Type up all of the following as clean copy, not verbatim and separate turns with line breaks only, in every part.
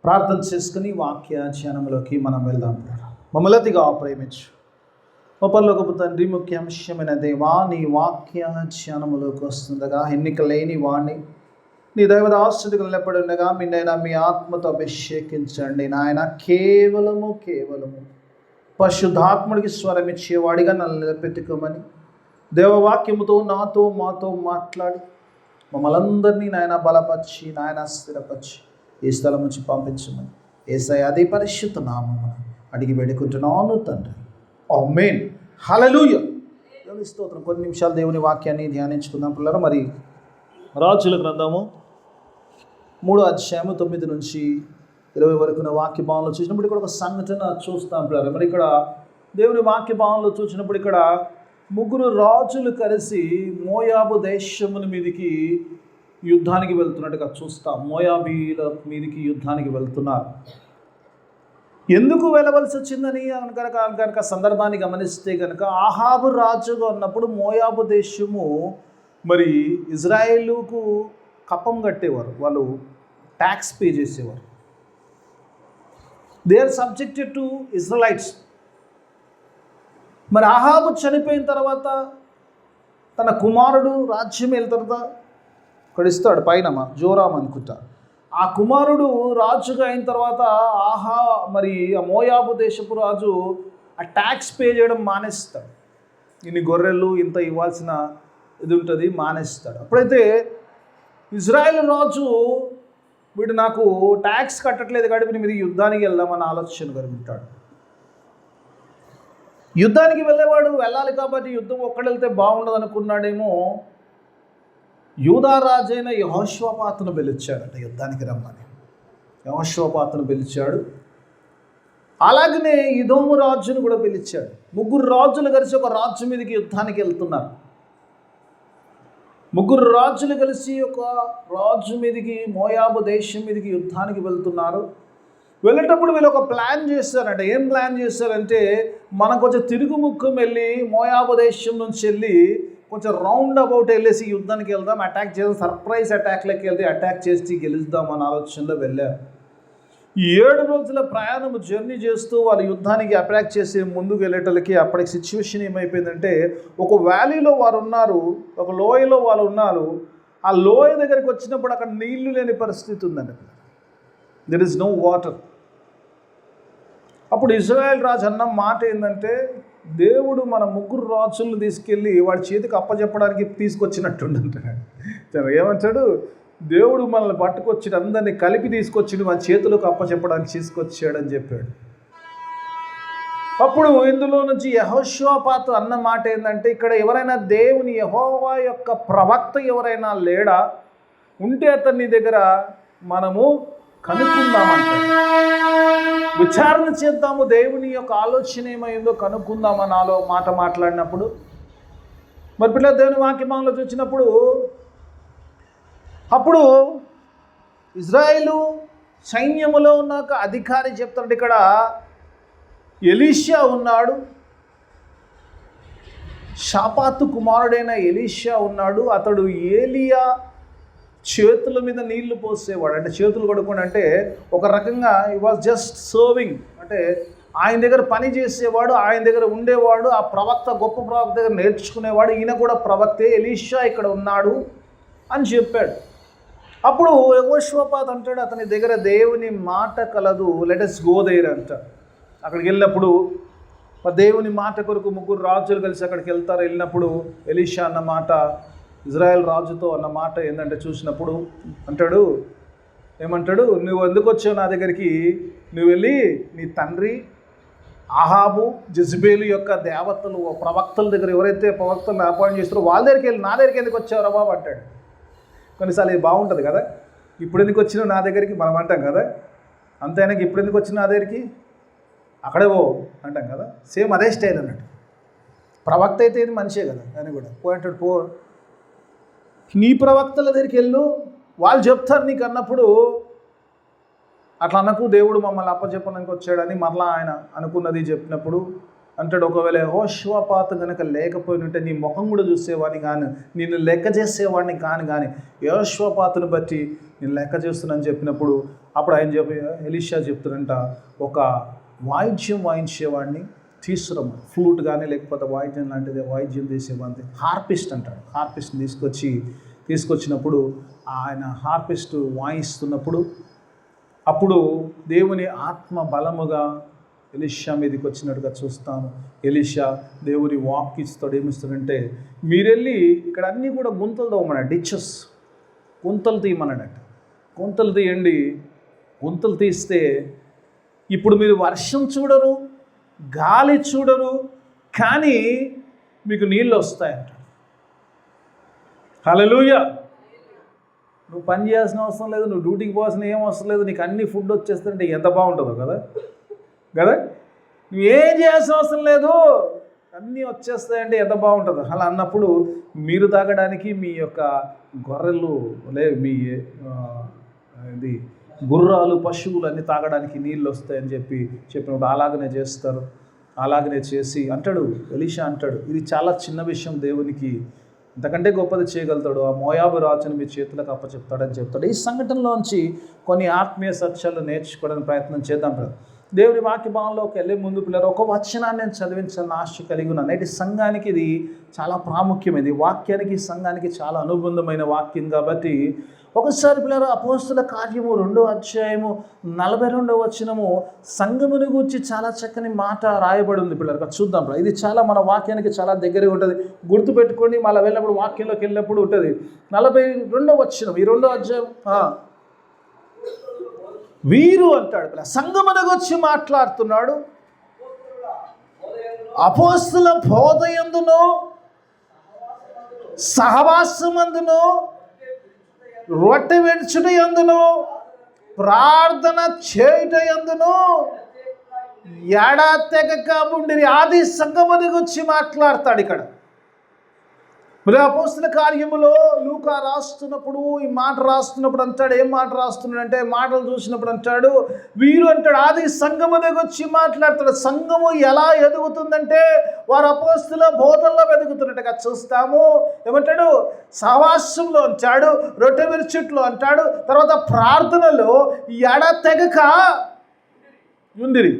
ప్రార్థన చేసుకుని వాక్య ధ్యానంలోకి మనం వెళ్దాం. మమ్మల్ని అతిగా ప్రేమించు మా పరలోకపు తండ్రి, ముఖ్యాంశమైన దేవా, నీ వాక్య ధ్యానములోకి వస్తుండగా ఎన్నిక లేని వాణ్ణి నీ దైవదాసుడికి నిలబడి ఉండగా మీనైనా మీ ఆత్మతో అభిషేకించండి నాయన. కేవలము పరిశుద్ధాత్ముడికి స్వరం ఇచ్చేవాడిగా నన్ను నిలబెట్టుకోమని దేవవాక్యముతో నాతో మాతో మాట్లాడి మమ్మల్ని అందరినీ నాయన బలపరిచి నాయన స్థిరపరిచి ఈ స్థలం నుంచి పంపించమని యేసయ్య అదే పరిశుద్ధ నామమున అడిగి వేడుకుంటున్నాను తండ్రి. ఆమేన్. హల్లెలూయా. దేవుని స్తోత్రం. కొన్ని నిమిషాలు దేవుని వాక్యాన్ని ధ్యానించుకుందాం పిల్లలు. మరి రాజుల గ్రంథము 3వ అధ్యాయము 9 నుంచి 20 వరకున్న వాక్య భావంలో చూసినప్పుడు ఇక్కడ ఒక సంఘటన చూస్తాం పిల్లలు. మరి ఇక్కడ దేవుని వాక్య భావంలో చూసినప్పుడు ఇక్కడ 3 రాజులు కలిసి మోయాబు దేశముని మీదికి యుద్ధానికి వెళ్తున్నట్టుగా చూస్తాం. మోయాబీల మీదికి యుద్ధానికి వెళ్తున్నారు. ఎందుకు వెళ్ళవలసి వచ్చిందని కనుక సందర్భాన్ని గమనిస్తే కనుక ఆహాబు రాజుగా ఉన్నప్పుడు మోయాబు దేశము మరి ఇజ్రాయేలుకు కప్పం కట్టేవారు, వాళ్ళు ట్యాక్స్ పే చేసేవారు. They are subjected to Israelites. మరి ఆహాబు చనిపోయిన తర్వాత తన కుమారుడు రాజ్యం వెళ్ళిన తర్వాత ఇక్కడ ఇస్తాడు పైన జోరాం అనుకుంటా. ఆ కుమారుడు రాజుగా అయిన తర్వాత మరి ఆ మోయాబు దేశపు రాజు ఆ ట్యాక్స్ పే చేయడం మానేస్తాడు. ఇన్ని గొర్రెలు ఇంత ఇవ్వాల్సిన ఇది ఉంటుంది, మానేస్తాడు. అప్పుడైతే ఇజ్రాయెల్ రాజు వీడు నాకు ట్యాక్స్ కట్టట్లేదు కాబట్టి మీద యుద్ధానికి వెళ్దామని ఆలోచన కలుగుతాడు. యుద్ధానికి వెళ్ళేవాడు వెళ్ళాలి కాబట్టి యుద్ధం ఒక్కడు వెళ్తే బాగుండదు అనుకున్నాడేమో. యూదా రాజైన యెహోషాపాతును పిలిచాడట యుద్ధానికి రమ్మని. యెహోషాపాతును పిలిచాడు. అలాగనే ఎదోము రాజును కూడా పిలిచాడు. 3 రాజులు కలిసి ఒక రాజు మీదకి యుద్ధానికి వెళ్తున్నారు. 3 రాజులు కలిసి ఒక రాజు మీదకి మోయాబు దేశం మీదకి యుద్ధానికి వెళ్తున్నారు. వెళ్ళేటప్పుడు వీళ్ళు ఒక ప్లాన్ చేశారంట. ఏం ప్లాన్ చేశారంటే, మనం కొంచెం తిరుగుముఖం వెళ్ళి మోయాబు దేశం నుంచి వెళ్ళి కొంచెం రౌండ్ అబౌట్ వెళ్ళేసి యుద్ధానికి వెళ్దాం, అటాక్ చేద్దాం, సర్ప్రైజ్ అటాక్లోకి వెళ్తే అటాక్ చేసి గెలుద్దాం అన్న ఆలోచనలో వెళ్ళారు. 7 రోజుల ప్రయాణం జర్నీ చేస్తూ వాళ్ళు యుద్ధానికి అటాక్ చేసి ముందుకు వెళ్ళేటోళ్ళకి అప్పటికి సిచ్యువేషన్ ఏమైపోయిందంటే, ఒక వ్యాలీలో వారు ఉన్నారు, ఒక లోయలో వాళ్ళు ఉన్నారు. ఆ లోయ దగ్గరికి వచ్చినప్పుడు అక్కడ నీళ్లు లేని పరిస్థితి ఉందండి. There is no water. అప్పుడు ఇజ్రాయెల్ రాజు అన్న మాట ఏంటంటే, దేవుడు మన 3 రాజులను తీసుకెళ్ళి వాడి చేతికి అప్పచెప్పడానికి తీసుకొచ్చినట్టుండంట. ఏమంటాడు, దేవుడు మనల్ని పట్టుకొచ్చి అందరినీ కలిపి తీసుకొచ్చి మన చేతులకు అప్పచెప్పడానికి తీసుకొచ్చాడని చెప్పాడు. అప్పుడు ఇందులో నుంచి యెహోషాపాతు అన్న మాట ఏంటంటే, ఇక్కడ ఎవరైనా దేవుని యెహోవా యొక్క ప్రవక్త ఎవరైనా లేడా, ఉంటే అతని దగ్గర మనము కనుక్కుందామంటే, విచారణ చేద్దాము, దేవుని యొక్క ఆలోచన ఏమైందో కనుక్కుందామని మాట మాట్లాడినప్పుడు మరి పిల్లల దేవుని వాక్యమానంలో చూసినప్పుడు అప్పుడు ఇజ్రాయేలు సైన్యములో ఉన్న ఒక అధికారి చెప్తాడు, ఇక్కడ ఎలీషా ఉన్నాడు, షాపాతు కుమారుడైన ఎలీషా ఉన్నాడు. అతడు ఏలియా చేతుల మీద నీళ్లు పోసేవాడు. అంటే చేతులు కడుక్కోండి అంటే ఒక రకంగా ఈ వాజ్ జస్ట్ సర్వింగ్, అంటే ఆయన దగ్గర పని చేసేవాడు, ఆయన దగ్గర ఉండేవాడు. ఆ ప్రవక్త గొప్ప ప్రవక్త దగ్గర నేర్చుకునేవాడు. ఈయన కూడా ప్రవక్తే, ఎలీషా ఇక్కడ ఉన్నాడు అని చెప్పాడు. అప్పుడు యెహోషాపాతు అంటాడు, అతని దగ్గర దేవుని మాట కలదు, లెట్ us go there అంటాడు. అక్కడికి వెళ్ళినప్పుడు దేవుని మాట కొరకు 3 రాజులు కలిసి అక్కడికి వెళ్తారు. వెళ్ళినప్పుడు ఎలీషా అన్న మాట ఇజ్రాయెల్ రాజుతో అన్న మాట ఏంటంటే, చూసినప్పుడు అంటాడు, ఏమంటాడు, నువ్వు ఎందుకు వచ్చావు నా దగ్గరికి, నువ్వు వెళ్ళి నీ తండ్రి ఆహాబు జెజబేలు యొక్క దేవతలు ప్రవక్తల దగ్గర ఎవరైతే ప్రవక్తలను అపాయింట్ చేస్తారో వాళ్ళ దగ్గరికి వెళ్ళి నా దగ్గరికి ఎందుకు వచ్చావు బాబు అంటాడు. కొన్నిసార్లు ఇది బాగుంటుంది కదా, ఇప్పుడు ఎందుకు వచ్చినావు నా దగ్గరికి మనం అంటాం కదా, అంతేనాక ఇప్పుడు ఎందుకు వచ్చిన నా దగ్గరికి, అక్కడే పో అంటాం కదా. సేమ్ అదే స్టైల్ అన్నట్టు. ప్రవక్త అయితే ఇది మనిషే కదా, అని కూడా పోయింటాడు, పో నీ ప్రవక్తల దగ్గరికి వెళ్ళు, వాళ్ళు చెప్తారు నీకు అన్నప్పుడు, అట్లా అన్నకు దేవుడు మమ్మల్ని అప్పచెప్పడానికి వచ్చాడని మరలా ఆయన అనుకున్నది చెప్పినప్పుడు అంటాడు, ఒకవేళ యెహోషాపాతు కనుక లేకపోయినట్టే నీ ముఖం కూడా చూసేవాడిని కానీ, నిన్ను లెక్క చేసేవాడిని కానీ యెహోషాపాతుని బట్టి నేను లెక్క చేస్తున్నాను చెప్పినప్పుడు అప్పుడు ఎలీషా చెప్తున్నంట, ఒక వాయిద్యం వాయించేవాడిని తీసుకురమ్మ, ఫ్లూట్ కానీ లేకపోతే వాయిద్యం లాంటిది వాయిద్యం తీసేవాడిని, హార్పిస్ట్ అంటాడు. హార్పిస్ట్ని తీసుకొచ్చినప్పుడు ఆయన హార్పిస్ట్ వాయిస్తున్నప్పుడు అప్పుడు దేవుని ఆత్మ బలముగా ఎలీషా మీదకి వచ్చినట్టుగా చూస్తాను. ఎలీషా దేవుని వాక్ ఇస్తాడు. ఏమిస్తాడంటే, మీరెళ్ళి ఇక్కడ అన్నీ కూడా గుంతలు తవ్వమన్నాడు, డిచెస్, గుంతలు తీయమన్నాడట. గుంతలు తీయండి. గుంతలు తీస్తే ఇప్పుడు మీరు వర్షం చూడరు, గాలి చూడరు, కానీ మీకు నీళ్ళు వస్తాయంట. హల్లెలూయా. నువ్వు పని చేయాల్సిన అవసరం లేదు, నువ్వు డ్యూటీకి పోవాల్సిన ఏం అవసరం లేదు, నీకు అన్ని ఫుడ్ వచ్చేస్తుంటే ఎంత బాగుంటుందో కదా కదా. నువ్వేం చేయాల్సిన అవసరం లేదు, అన్నీ వచ్చేస్తాయంటే ఎంత బాగుంటుందో. అలా అన్నప్పుడు మీరు తాగడానికి మీ యొక్క గొర్రెలు మీ ఇది గుర్రాలు పశువులు అన్నీ తాగడానికి నీళ్ళు వస్తాయని చెప్పినప్పుడు అలాగనే చేస్తారు. అలాగనే చేసి అంటాడు ఎలీషా, అంటాడు, ఇది చాలా చిన్న విషయం, దేవునికి ఇంతకంటే గొప్పది చేయగలుగుతాడు, ఆ మోయాబు రాజుని మీ చేతులకు అప్పచెప్తాడని చెప్తాడు. ఈ సంఘటనలోంచి కొన్ని ఆత్మీయ సత్యాలు నేర్చుకోవడానికి ప్రయత్నం చేద్దాం. దేవుని వాక్య భావంలోకి వెళ్ళే ముందు పిల్లలు ఒక వచనాన్ని నేను చదివించాలని ఆశ కలిగి ఉన్నాను. నేటి సంఘానికి ఇది చాలా ప్రాముఖ్యమైనది. వాక్యానికి సంఘానికి చాలా అనుబంధమైన వాక్యం కాబట్టి ఒకసారి పిల్లలు అపోస్తుల కార్యము 2వ అధ్యాయము 42వ వచనము సంఘముని గూర్చి చాలా చక్కని మాట రాయబడి ఉంది పిల్లలు. చూద్దాం. ఇది చాలా మన వాక్యానికి చాలా దగ్గరగా ఉంటుంది. గుర్తుపెట్టుకోండి, మళ్ళీ వెళ్ళినప్పుడు వాక్యంలోకి వెళ్ళినప్పుడు ఉంటుంది. 42వ వచనం, ఈ 2వ అధ్యాయం. వీరు అంటాడు పిల్ల, సంఘముని గురించి మాట్లాడుతున్నాడు. అపోస్తుల బోధయందును సహవాసమందును రొట్టె విడుచుట యందును ప్రార్థన చేయుట యందును ఎడతెగక ఉండిరి. ఆది సంఘముని గురించి మాట్లాడతాడు ఇక్కడ. మరి అపోస్తుల కార్యములో లూకా రాస్తున్నప్పుడు ఈ మాట రాస్తున్నప్పుడు అంటాడు, ఏం మాట రాస్తున్నాడు అంటే, మాటలు చూసినప్పుడు అంటాడు, వీరు అంటాడు ఆది సంఘముని గురించి మాట్లాడతాడు. సంఘము ఎలా ఎదుగుతుందంటే వారు అపోస్తుల బోధనలో ఎదుగుతున్నట్టుగా చూస్తాము. ఏమంటాడు, సహవాసంలో అంటాడు, రొట్టె విరుచుట్లో అంటాడు, తర్వాత ప్రార్థనలో ఎడతెగక ఉండిరి.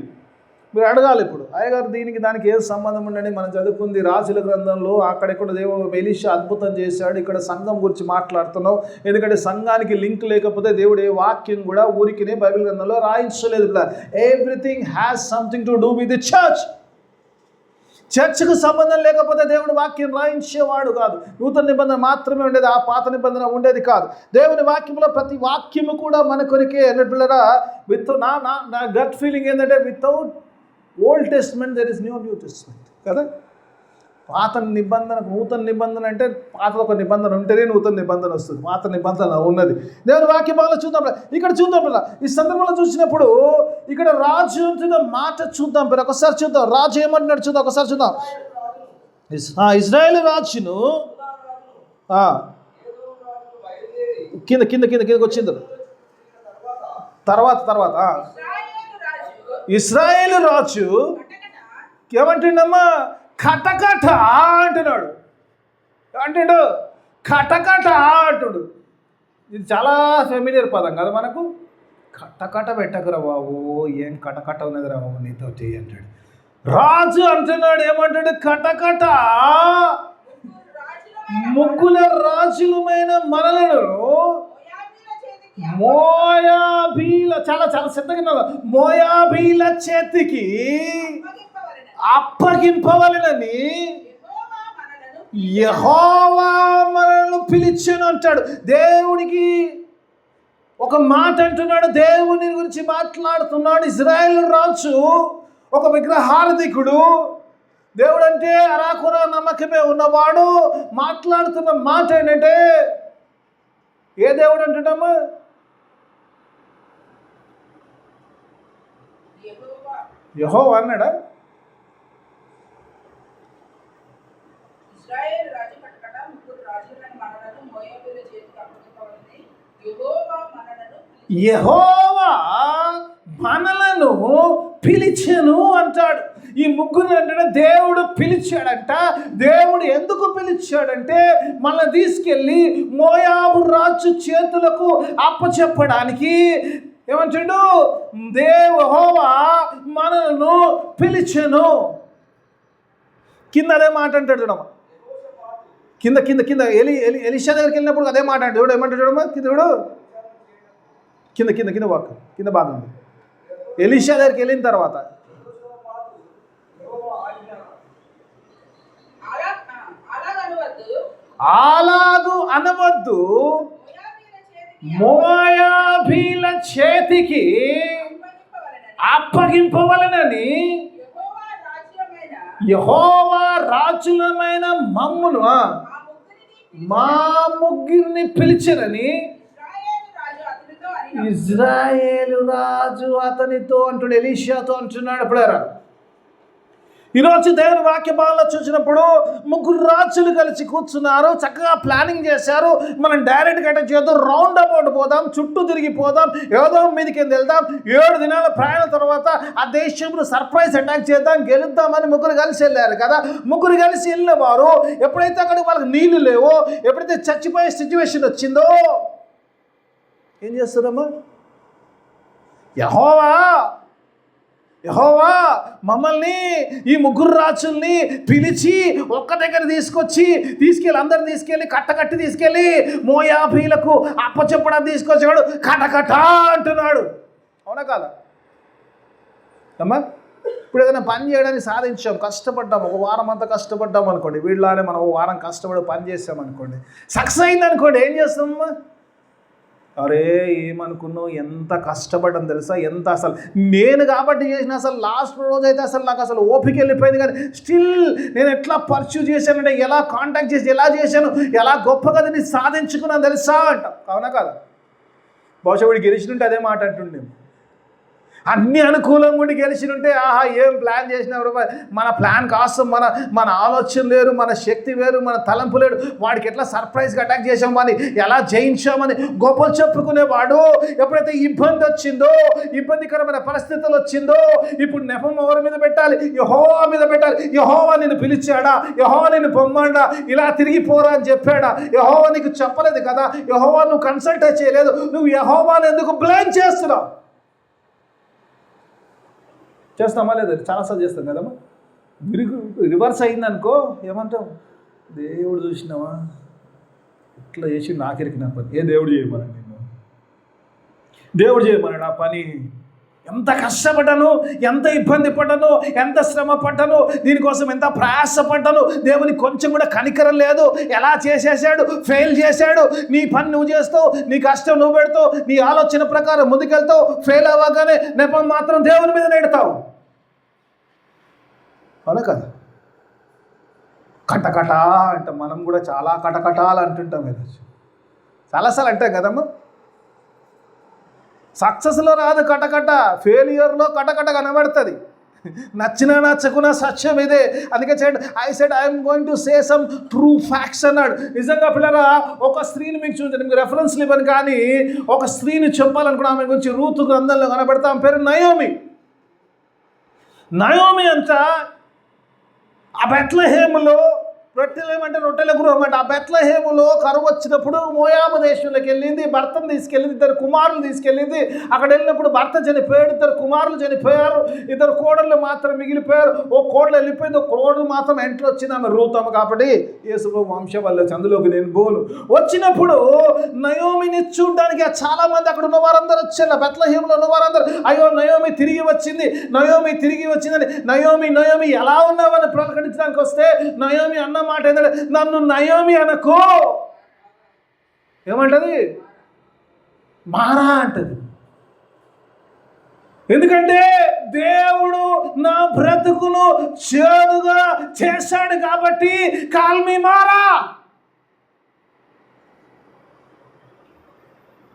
మీరు అడగాలి ఇప్పుడు, అయ్యగారు దీనికి దానికి ఏం సంబంధం ఉండని, మనం చదువుకుంది రాజుల గ్రంథంలో, అక్కడెక్కడ ఎలీషా అద్భుతం చేశాడు, ఇక్కడ సంఘం గురించి మాట్లాడుతున్నావు. ఎందుకంటే సంఘానికి లింక్ లేకపోతే దేవుడు ఏ వాక్యం కూడా ఊరికినే బైబిల్ గ్రంథంలో రాయించలేదు. Everything has something to do with the church. చర్చ్కు సంబంధం లేకపోతే దేవుడు వాక్యం రాయించేవాడు కాదు. నూతన నిబంధన మాత్రమే ఉండేది, ఆ పాత నిబంధన ఉండేది కాదు. దేవుని వాక్యంలో ప్రతి వాక్యము కూడా మన కొరికే అన్నట్లుగా విత్ నా గట్ ఫీలింగ్ ఏంటంటే, without old testament there is new testament కదా. పాత నిబంధన, నూతన నిబంధన అంటే పాత ఒక నిబంధన ఉంటేనే నూతన నిబంధన వస్తుంది. పాత నిబంధన ఉన్నది. దేవుని వాక్యంలో చూద్దాం. ఇక్కడ చూద్దాం. ఈ సందర్భంలో చూసినప్పుడు ఇక్కడ రాజు మాట చూద్దాం. ఒకసారి చూద్దాం, రాజు ఏమంటున్నాడు చూద్దాం, ఒకసారి చూద్దాం. ఇజ్రాయేల్ రాజును కిందకి వచ్చింది. తర్వాత ఇశ్రాయేలు రాజు ఏమంటుండమ్మా, కటకట అంటున్నాడు. అంటాడు కటకట అంటుడు. ఇది చాలా ఫెమిలియర్ పదం కదా మనకు. కటకట పెట్టకురా బాబు, ఏం కటకట ఉన్నదిరా బాబు నీతో అంటాడు. రాజు అంటున్నాడు, ఏమంటాడు, కటకట ముగ్గుల రాజులమైన మనలను మోయాబీల, చాలా శ్రద్ధగా, మోయాబీల చేతికి అప్పగింపవలెనని యెహోవా మనలను పిలిచెను అంటాడు. దేవుడికి ఒక మాట అంటున్నాడు, దేవుని గురించి మాట్లాడుతున్నాడు. ఇజ్రాయేల్ రాజు ఒక విగ్రహారాధికుడు. దేవుడు అంటే అరాకుర నమ్మకమే ఉన్నవాడు. మాట్లాడుతున్న మాట ఏంటంటే, ఏ దేవుడు అంటున్నాము, యెహోవా అన్నాడా? యెహోవా మనలను పిలిచెను అంటాడు. ఈ ముగ్గురు అంటే దేవుడు పిలిచాడంట. దేవుడు ఎందుకు పిలిచాడంటే, మనల్ని తీసుకెళ్ళి మోయాబు రాజు చేతులకు అప్పచెప్పడానికి. ఏమంటాడు? యెహోవా మనలను పిలిచెను. కింద అదే మాట అంటాడు చూడమ్మ. కింద కింద కింద ఎలీషా దగ్గరికి వెళ్ళినప్పుడు అదే మాట అంటే ఏమంటాడు చూడమ్మా? కింద కింద కింద కింద వాక్ కింద భాగం. ఎలీషా దగ్గరికి వెళ్ళిన తర్వాత అలాగు అనవద్దు, మోయాబీల చేతికి అప్పగింపవలనని యెహోవా రాజులమైన మమ్మును మా ముగ్గురిని పిలిచెనని ఇజ్రాయేలు రాజు అతనితో అంటున్నాడు, ఎలీషాతో అంటున్నాడు. అప్పుడారా ఈరోజు దేవుని వాక్య భాగంలో చూసినప్పుడు ముగ్గురు రాజులు కలిసి కూర్చున్నారు, చక్కగా ప్లానింగ్ చేశారు. మనం డైరెక్ట్గా అటాక్ చేద్దాం, రౌండ్ అబౌట్ పోదాం, చుట్టూ తిరిగిపోదాం, ఏదో మీదకి వెళ్దాం, 7 దినాల ప్రయాణం తర్వాత ఆ దేశంలో సర్ప్రైజ్ అటాక్ చేద్దాం, గెలుద్దామని ముగ్గురు కలిసి వెళ్ళారు కదా. ముగ్గురు కలిసి వెళ్ళిన వారు ఎప్పుడైతే అక్కడికి వాళ్ళకి నీళ్లు లేవో, ఎప్పుడైతే చచ్చిపోయే సిచ్యువేషన్ వచ్చిందో ఏం చేస్తారమ్మా? యెహోవా మమ్మల్ని, ఈ ముగ్గురు రాజుల్ని పిలిచి ఒక్క దగ్గర తీసుకెళ్ళి అందరిని తీసుకెళ్ళి కట్టకట్టి తీసుకెళ్ళి మోయాబీలకు అప్పచెప్పడానికి తీసుకొచ్చాడు. కటకట అంటున్నాడు. అవునా కాదా అమ్మా? ఇప్పుడు ఏదైనా పని చేయడానికి సాధించాం, కష్టపడ్డాం, ఒక వారం అంతా కష్టపడ్డాం అనుకోండి, వీళ్ళనే మనం ఒక వారం కష్టపడి పని చేసాం అనుకోండి, సక్సెస్ అయింది అనుకోండి, ఏం చేస్తామమ్మా? అరే ఏమనుకున్నావు, ఎంత కష్టపడ్డం తెలుసా, ఎంత అసలు నేను కాబట్టి చేసిన, అసలు లాస్ట్ రోజు అయితే అసలు నాకు అసలు ఓపిక వెళ్ళిపోయింది, కానీ స్టిల్ నేను ఎట్లా పర్స్యూ చేశానంటే, ఎలా కాంటాక్ట్ చేసి ఎలా చేశాను, ఎలా గొప్పగా దీన్ని సాధించుకున్నాను తెలుసా అంట. అవునా కాదా? బహుశా వీడు గెలిచినుంటే అదే మాట అంటుండే. అన్ని అనుకూలంగా ఉండి గెలిచినుంటే ఆహా ఏం ప్లాన్ చేసినారు, మన ప్లాన్ కాస్తం, మన ఆలోచన వేరు, మన శక్తి వేరు, మన తలంపు లేడు, వాడికి ఎట్లా సర్ప్రైజ్గా అటాక్ చేసామని, ఎలా జయించామని గొప్పలు చెప్పుకునేవాడు. ఎప్పుడైతే ఇబ్బంది వచ్చిందో, ఇబ్బందికరమైన పరిస్థితులు వచ్చిందో, ఇప్పుడు నెపం ఎవరి మీద పెట్టాలి? యెహోవా మీద పెట్టాలి. యెహోవా నిన్ను పిలిచాడా? యెహోవా నిన్ను పొమ్మాడా? ఇలా తిరిగిపోరా అని చెప్పాడా? యెహోవా నీకు చెప్పలేదు కదా? యెహోవా నువ్వు కన్సల్ట్ చేయలేదు, నువ్వు యెహోవాని ఎందుకు బ్లేమ్ చేస్తున్నావు? చేస్తామా లేదా? చాలాసార్లు చేస్తాం కదమ్మా. రివర్స్ అయిందనుకో ఏమంటాం? దేవుడు చూసినావా ఇట్లా చేసి నాకెరికి నా పని, ఏ దేవుడు చేయమన్నాడు నేను? దేవుడు చేయమన్నాడు ఆ పని. ఎంత కష్టపడ్డాను, ఎంత ఇబ్బంది పడ్డాను, ఎంత శ్రమ పడ్డాను, దీనికోసం ఎంత ప్రయాసపడ్డాను, దేవుని కొంచెం కూడా కనికరం లేదు. ఎలా చేసేసాడు, ఫెయిల్ చేశాడు. నీ పని నువ్వు చేస్తావు, నీ కష్టం నువ్వు పెడతావు, నీ ఆలోచన ప్రకారం ముందుకెళ్తావు, ఫెయిల్ అవ్వగానే నెపం మాత్రం దేవుని మీద నెడతావు. అవునా కదా? కటకట అంట, మనం కూడా చాలా కటకటాలు అంటుంటాం కదా, చాలాసార్లు అంటాం కదమ్మా. సక్సెస్లో రాదు కటకట, ఫెయిలియర్లో కటకట కనబడుతుంది. నచ్చినా నచ్చకున్నా సత్యం ఇదే. అందుకే I said I'm going to say some true facts అన్నాడు. నిజంగా పిల్లరా, ఒక స్త్రీని మీకు చూడండి, మీకు రెఫరెన్స్లు ఇవ్వను కానీ ఒక స్త్రీని చెప్పాలనుకున్నా, ఆమె గురించి రూతు గ్రంథంలో కనబడతా. ఆమె పేరు నయోమి. నయోమి అంట ఆ బెత్లెహేములో, రొట్టెలు అంటే రొట్టెల గృహం అంటే, ఆ బెత్లెహేములో కరువు వచ్చినప్పుడు మోయాబు దేశంలోకి వెళ్ళింది, భర్తను తీసుకెళ్ళింది, 2 కుమారులు తీసుకెళ్ళింది. అక్కడ వెళ్ళినప్పుడు భర్త చనిపోయాడు, 2 కుమారులు చనిపోయారు, 2 కోడళ్ళు మాత్రం మిగిలిపోయారు. ఓ కోడలు వెళ్ళిపోయింది, 1 కోడలు మాత్రం ఎంట్లో వచ్చింది. ఆమె రూతమ్మ కాబట్టి యేసు వంశం వల్ల అందులోకి నేను పోను. వచ్చినప్పుడు నయోమిని చూడడానికి చాలామంది అక్కడ ఉన్న వారందరూ వచ్చారు, బెత్లెహేములో ఉన్న వారందరూ, అయ్యో నయోమి తిరిగి వచ్చింది, నయోమి తిరిగి వచ్చిందని, నయోమి నయోమి ఎలా ఉన్నావని ప్రకటించడానికి వస్తే నయోమి అన్న మాట ఏంటంటే, నన్ను నయోమి అనకో, ఏమంటది? మారా అంటది. ఎందుకంటే దేవుడు నా బ్రతుకును చేదుగా చేశాడు కాబట్టి కాల్ మీ మారా.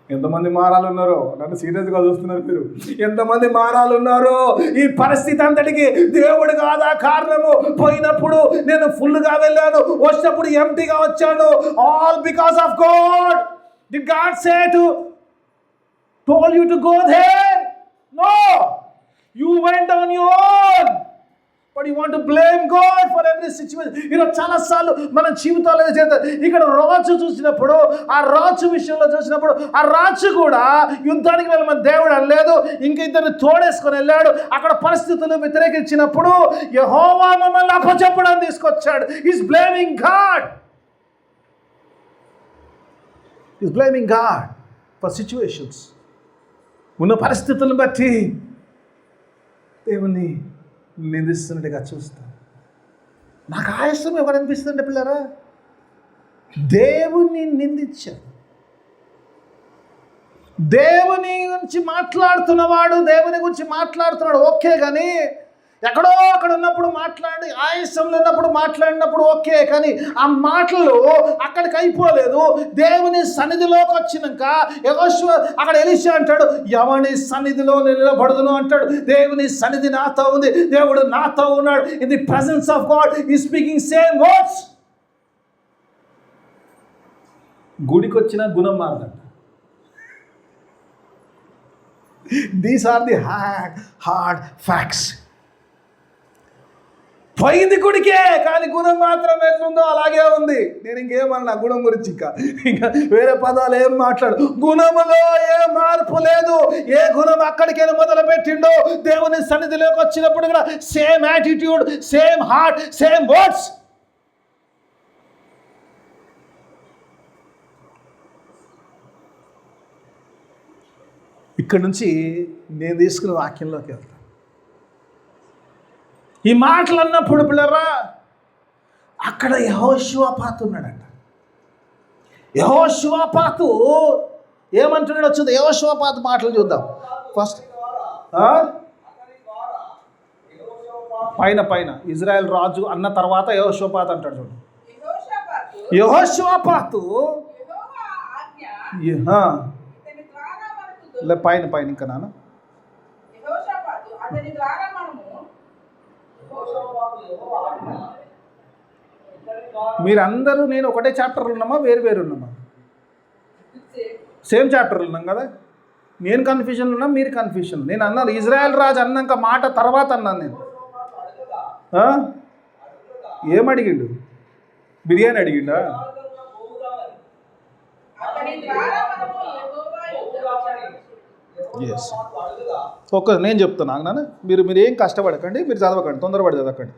ఎంతమంది మారాలు ఉన్నారో, నన్ను సీరియస్గా చూస్తున్నారు మీరు, ఎంతమంది మారాలు ఉన్నారో. ఈ పరిస్థితి అంతటికి దేవుడు కాదా కారణము? పోయినప్పుడు నేను ఫుల్గా వెళ్ళాను, వచ్చినప్పుడు ఎంటీగా వచ్చాను. All because of God. The God say to told you to go there? No, you went on your own. But you want to blame God for every situation. చాలాసార్లు మన జీవితాల్లో చేస్తారు. ఇక్కడ రాజు చూసినప్పుడు, ఆ రాజు విషయంలో చూసినప్పుడు, ఆ రాజు కూడా యుద్ధానికి వెళ్ళమని దేవుడు అనలేదు. ఇంక ఇద్దరిని తోడేసుకొని వెళ్ళాడు. అక్కడ పరిస్థితులు వ్యతిరేకించినప్పుడు యెహోవా మమ్మల్ని అప్పచెప్పడానికి తీసుకొచ్చాడు. Is blaming God. Is blaming God for situations. ఉన్న పరిస్థితులను బట్టి దేవుణ్ణి నిందిస్తున్నట్టుగా చూస్తాం. నాకు ఆయాసం ఎవరనిపిస్తుంటే పిల్లరా, దేవుణ్ణి నిందించాడు. దేవుని గురించి మాట్లాడుతున్నవాడు దేవుని గురించి మాట్లాడుతున్నాడు ఓకే, కానీ ఎక్కడో అక్కడ ఉన్నప్పుడు మాట్లాడి ఆయాసంలో ఉన్నప్పుడు మాట్లాడినప్పుడు ఓకే, కానీ ఆ మాటలు అక్కడికి అయిపోలేదు. దేవుని సన్నిధిలోకి వచ్చినాక యెహోషువ అక్కడ ఎలీషా అంటాడు, ఎవని సన్నిధిలో నిలబడుదును అంటాడు. దేవుని సన్నిధి నాతో ఉంది, దేవుడు నాతో ఉన్నాడు. In the presence of God ఈ స్పీకింగ్ సేమ్ వర్డ్స్. గుడికి వచ్చిన గుణం మారదంట. These are the hard facts. పోయింది గుడికే, కానీ గుణం మాత్రం ఎట్లుందో అలాగే ఉంది. నేను ఇంకేమన్నా గుణం గురించి ఇంకా వేరే పదాలు ఏం మాట్లాడు. గుణములో ఏ మార్పు లేదు. ఏ గుణం అక్కడికైనా మొదలు పెట్టిండో దేవుని సన్నిధిలోకి వచ్చినప్పుడు కూడా same attitude, same heart, same words. ఇక్కడ నుంచి నేను తీసుకున్న వాక్యంలోకి వెళ్తాను. ఈ మాటలు అన్నప్పుడు పిల్లరా, అక్కడ యెహోషువపాతు ఉన్నాడంట. యెహోషువపాతు ఏమంటున్నాడో చూద్దాం. యెహోషువపాతు మాటలు చూద్దాం ఫస్ట్. పైన ఇజ్రాయెల్ రాజు అన్న తర్వాత యెహోషువపాతు అంటాడు చూడు. యెహోషువపాతు పైన ఇంకా నాన్న మీరందరూ నేను ఒకటే చాప్టర్లు ఉన్నామా, వేరు ఉన్నామా? సేమ్ చాప్టర్లు ఉన్నాం కదా. నేను కన్ఫ్యూజన్ ఉన్నా, మీరు కన్ఫ్యూజన్. నేను అన్నాను ఇజ్రాయెల్ రాజు అన్నాక మాట తర్వాత అన్నాను నేను. ఏమడిగిండు? బిర్యానీ అడిగిండా? ఎస్. నేను చెప్తాను నాన్న, మీరు ఏం కష్టపడకండి, మీరు చదవకండి, తొందరపడి చదవకండి.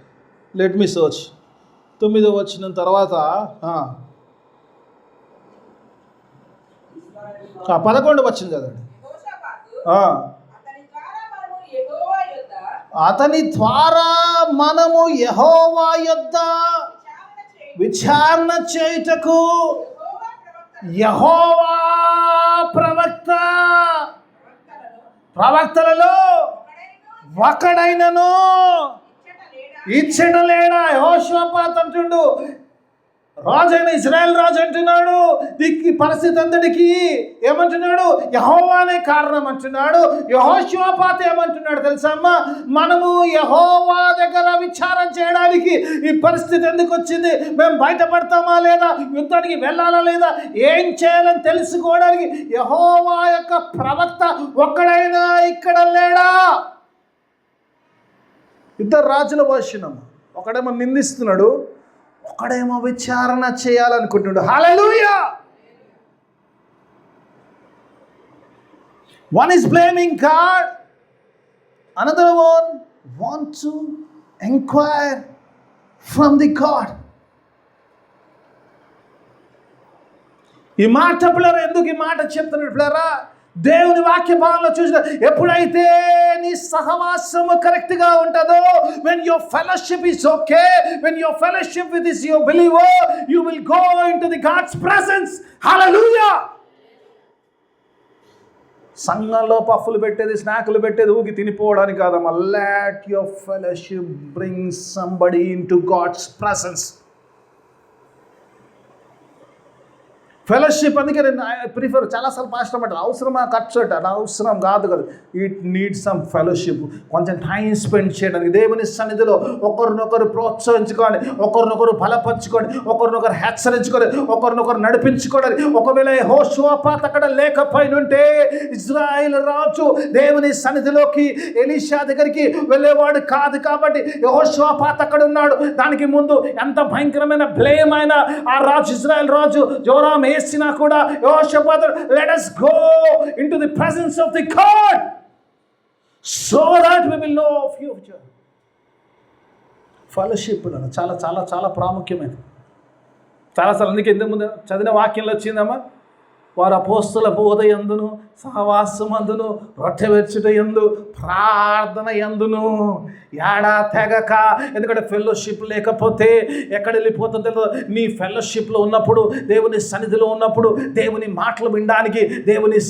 Let me search. 9 వచ్చిన తర్వాత 11 వచ్చింది కదండి. అతని ద్వారా మనము యెహోవా యొద్ద విచారణ చేయుటకు యెహోవా ప్రవక్తలలో ఒకడైనను ఇచ్చట లేడా? యెహోషువపాతు అంటుండు, రాజైన ఇజ్రాయెల్ రాజు అంటున్నాడు. దిక్కి పరిస్థితి అందరికి ఏమంటున్నాడు? యెహోవానే కారణం అంటున్నాడు. యెహోషువపాతు ఏమంటున్నాడు తెలుసా అమ్మ? మనము యెహోవా దగ్గర విచారం చేయడానికి ఈ పరిస్థితి ఎందుకు వచ్చింది, మేము బయటపడతామా లేదా, యుద్ధానికి వెళ్ళాలా లేదా, ఏం చేయాలని తెలుసుకోవడానికి యెహోవా యొక్క ప్రవక్త ఒక్కడైనా ఇక్కడ లేడా? ఇద్దరు రాజుల వర్షనమ్మ. ఒకడేమో నిందిస్తున్నాడు, ఒకడేమో విచారణ చేయాలనుకుంటున్నాడు. హల్లెలూయా. One is blaming God, another one wants to inquire from the God. ఈ మాట పిల్లరా, ఎందుకు ఈ మాట చెప్తున్నాడు పిల్లరా? దేవుని వాక్య భాగంలో చూసిన ఎప్పుడైతే నీ సహవాసము కరెక్ట్గా ఉంటుందో, when your fellowship is okay, when your fellowship with is your believer, you will go into the God's presence. Hallelujah. సంఘంలో పఫ్ఫులు పెట్టేది, స్నాక్లు పెట్టేది ఊకి తినిపోవడానికి కాదమ్మా. let your fellowship bring somebody into God's presence. Fellowship. అందుకే నేను ప్రిఫర్ చాలాసార్లు పాస్టర్ అంటారు అవసరమా ఖర్చు అంట, అది అవసరం కాదు కదా. It need some fellowship. కొంచెం టైం స్పెండ్ చేయడానికి దేవుని సన్నిధిలో ఒకరినొకరు ప్రోత్సహించుకోవాలి, ఒకరినొకరు బలపరచుకొని, ఒకరినొకరు హెచ్చరించుకొని, ఒకరినొకరు నడిపించుకోవడానికి. ఒకవేళ యెహోషువపాతు అక్కడ లేకపోయినుంటే ఇజ్రాయేల్ రాజు దేవుని సన్నిధిలోకి ఎలీషా దగ్గరికి వెళ్ళేవాడు కాదు. కాబట్టి యెహోషువపాతు అక్కడ ఉన్నాడు. దానికి ముందు ఎంత భయంకరమైన బ్లేమ్ అయినా ఆ రాజు ఇజ్రాయేల్ రాజు జోరాం వేసినా కూడా యెహోషువపాతు, let us go into the presence of the God so that we will know future. Fellowship చాలా చాలా చాలా ప్రాముఖ్యమైనది. చాలాసార్లు అందుకే ఇంతకుముందు చదివిన వాక్యంలో వచ్చిందమ్మా, వారు అపోస్తల బోధ యందును సహవాసమందును రొట్టె విరుచుట యందు ప్రార్థన యందును ఏడా తెగక. ఎందుకంటే ఫెలోషిప్ లేకపోతే ఎక్కడ వెళ్ళిపోతుందో తెలియదు. నీ ఫెలోషిప్లో ఉన్నప్పుడు, దేవుని సన్నిధిలో ఉన్నప్పుడు, దేవుని మాటలు వినడానికి, దేవుని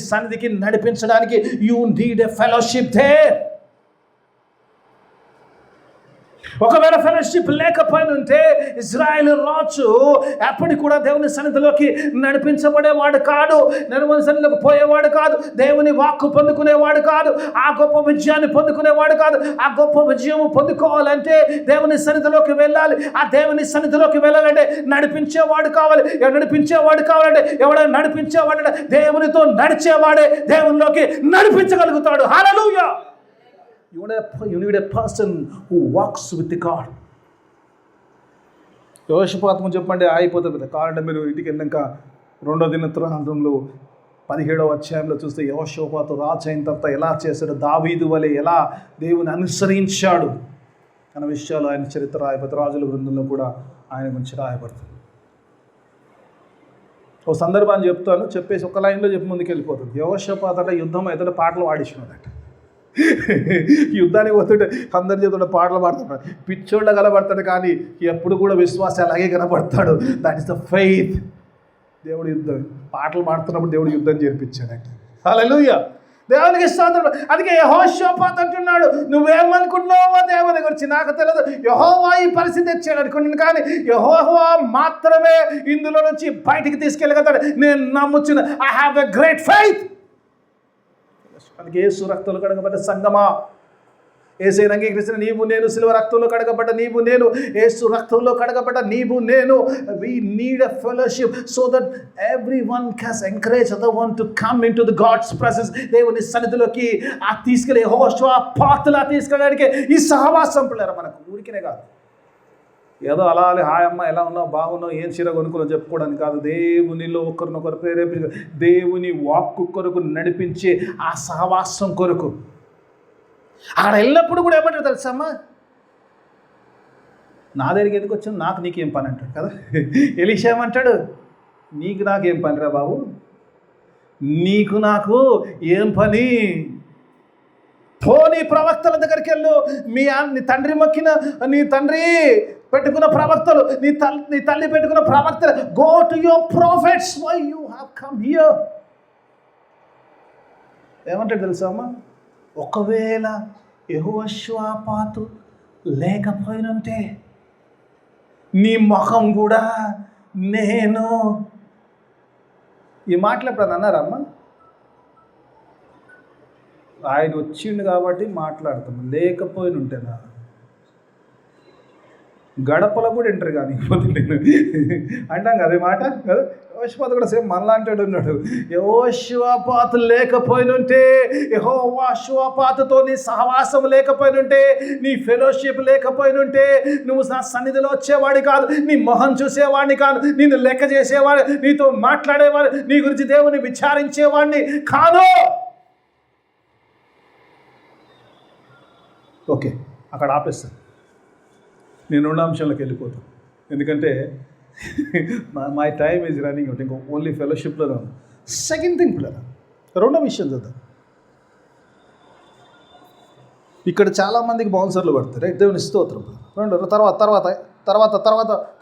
సన్నిధికి నడిపించడానికి you need a fellowship they. ఒకవేళ ఫెలోషిప్ లేకపోయినుంటే ఇజ్రాయేల్ రాజు ఎప్పటికి కూడా దేవుని సన్నిధిలోకి నడిపించబడేవాడు కాదు, దేవుని సన్నిధిలోకి పోయేవాడు కాదు, దేవుని వాక్కు పొందుకునేవాడు కాదు, ఆ గొప్ప విజయాన్ని పొందుకునేవాడు కాదు. ఆ గొప్ప విజయం పొందుకోవాలంటే దేవుని సన్నిధిలోకి వెళ్ళాలి. ఆ దేవుని సన్నిధిలోకి వెళ్ళాలంటే నడిపించేవాడు కావాలి. నడిపించేవాడు కావాలంటే ఎవడైనా నడిపించేవాడు, దేవునితో నడిచేవాడే దేవునిలోకి నడిపించగలుగుతాడు. హల్లెలూయా. You need a person who walks with the God. యెహోషువపాతు చెప్పండి అయిపోతుంది కదా. కావాలంటే మీరు ఇంటికి వెళ్ళాక 2వ దినవృత్తాంతంలో 17వ అధ్యాయంలో చూస్తే యెహోషువపాతు రాజు అయిన తర్వాత ఎలా చేశాడు, దావీదు వలె ఎలా దేవుని అనుసరించాడు అన్న విషయాలు ఆయన చరిత్ర రాయబడుతుంది. రాజుల గ్రంథంలో కూడా ఆయన గురించి రాయబడుతుంది. ఒక సందర్భాన్ని చెప్తాను, చెప్పేసి ఒక లైన్లో చెప్పి ముందుకు వెళ్ళిపోతుంది. యెహోషువపాతు అంటే యుద్ధం అయితే పాటలు పాడించుకున్నాడట. యుద్ధానికి పోతుంటే అందరి చేతుల్లో పాటలు పాడుతున్నాడు. పిచ్చోళ్ళ కనబడతాడు కానీ ఎప్పుడు కూడా విశ్వాసం అలాగే కనబడతాడు. That is the faith. దేవుడు యుద్ధం పాటలు పాడుతున్నప్పుడు దేవుడు యుద్ధం చేర్పించాడంట. హల్లెలూయా. దేవునికి స్తోత్రం. అందుకే యెహోషువపాతు అంటున్నాడు, నువ్వేమనుకున్నావో దేవుని గురించి నాకు తెలియదు, యెహోవా ఈ పరిస్థితి తెచ్చాడు అనుకున్నాను, కానీ యెహోవా మాత్రమే ఇందులో నుంచి బయటికి తీసుకెళ్ళగలుగుతాడు. నేను నమ్ముచున్నా. I have a great faith. అందుకే యేసు రక్తంలో కడగబడ్డ సంగమా, యేసుని అంగీకరించిన నీవు నేను, సిలువ రక్తంలో కడగబడ్డ నీవు నేను, యేసు రక్తంలో కడగబడ్డ నీవు నేను. We need a fellowship so that everyone can encourage other one to come into the God's presence. దేవుని సన్నిధిలోకి ఆ తీసుకెళ్ళి యెహోషువపాతులా తీసుకెళ్ళడానికి ఈ సహవాసం పిల్లరా మనకు ఊరికినే కాదు. ఏదో అలా హాయ్ అమ్మ ఎలా ఉన్నావు, బాగున్నావు, ఏం చీర కొనుక్కున్నావు చెప్పుకోవడానికి కాదు. దేవునిలో ఒకరినొకరు ప్రేరేపించ, దేవుని వాక్కు కొరకు నడిపించే ఆ సహవాసం కొరకు. అక్కడ వెళ్ళినప్పుడు కూడా ఏమంటారు తెలుసమ్మా, నా దగ్గరికి ఎందుకు వచ్చాను, నాకు నీకేం పని అంటాడు కదా. ఎలీషా ఏమంటాడు, నీకు నాకేం పనిరా బాబు, నీకు నాకు ఏం పని, నీ ప్రవక్తల దగ్గరికి వెళ్ళు, నీ తండ్రి మొక్కిన, నీ తండ్రి పెట్టుకున్న ప్రవక్తలు, నీ తల్లి పెట్టుకున్న ప్రవక్తలు, go to your prophets, why you have come here. ఏమంటాడు తెలుసా అమ్మా, ఒకవేళ యెహోషువపాతు లేకపోయినంటే నీ ముఖం కూడా నేను. ఈ మాటలు ఎప్పుడన్నా అన్నారమ్మా? ఆయన వచ్చిండు కాబట్టి మాట్లాడతాం, లేకపోయినుంటేనా గడపలో కూడా ఎంటర్ కానీ నేను అంటాం కదా ఈ మాట కదా. యెహోషువపాతు కూడా సేమ్ మనలాంటాడు ఉన్నాడు. యెహోషువపాతు లేకపోయినుంటే, యెహోషువపాతుతో నీ సహవాసం లేకపోయినుంటే, నీ ఫెలోషిప్ లేకపోయినుంటే, నువ్వు నా సన్నిధిలో వచ్చేవాడి కాదు, నీ మొహం చూసేవాడిని కాదు, నిన్ను లెక్క చేసేవాడు, నీతో మాట్లాడేవాడు, నీ గురించి దేవుని విచారించేవాడిని కాదు. ఓకే, అక్కడ ఆపేస్తాను. నేను 2వ అంశంలోకి వెళ్ళిపోతాను, ఎందుకంటే my time is running out. ఇంకో ఓన్లీ ఫెలోషిప్లో రాను. సెకండ్ థింగ్ పిల్లరా, 2వ విషయం చూద్దాం. ఇక్కడ చాలామందికి బౌన్సర్లు పడతారు, రైట్? దేవుని స్తోత్రం.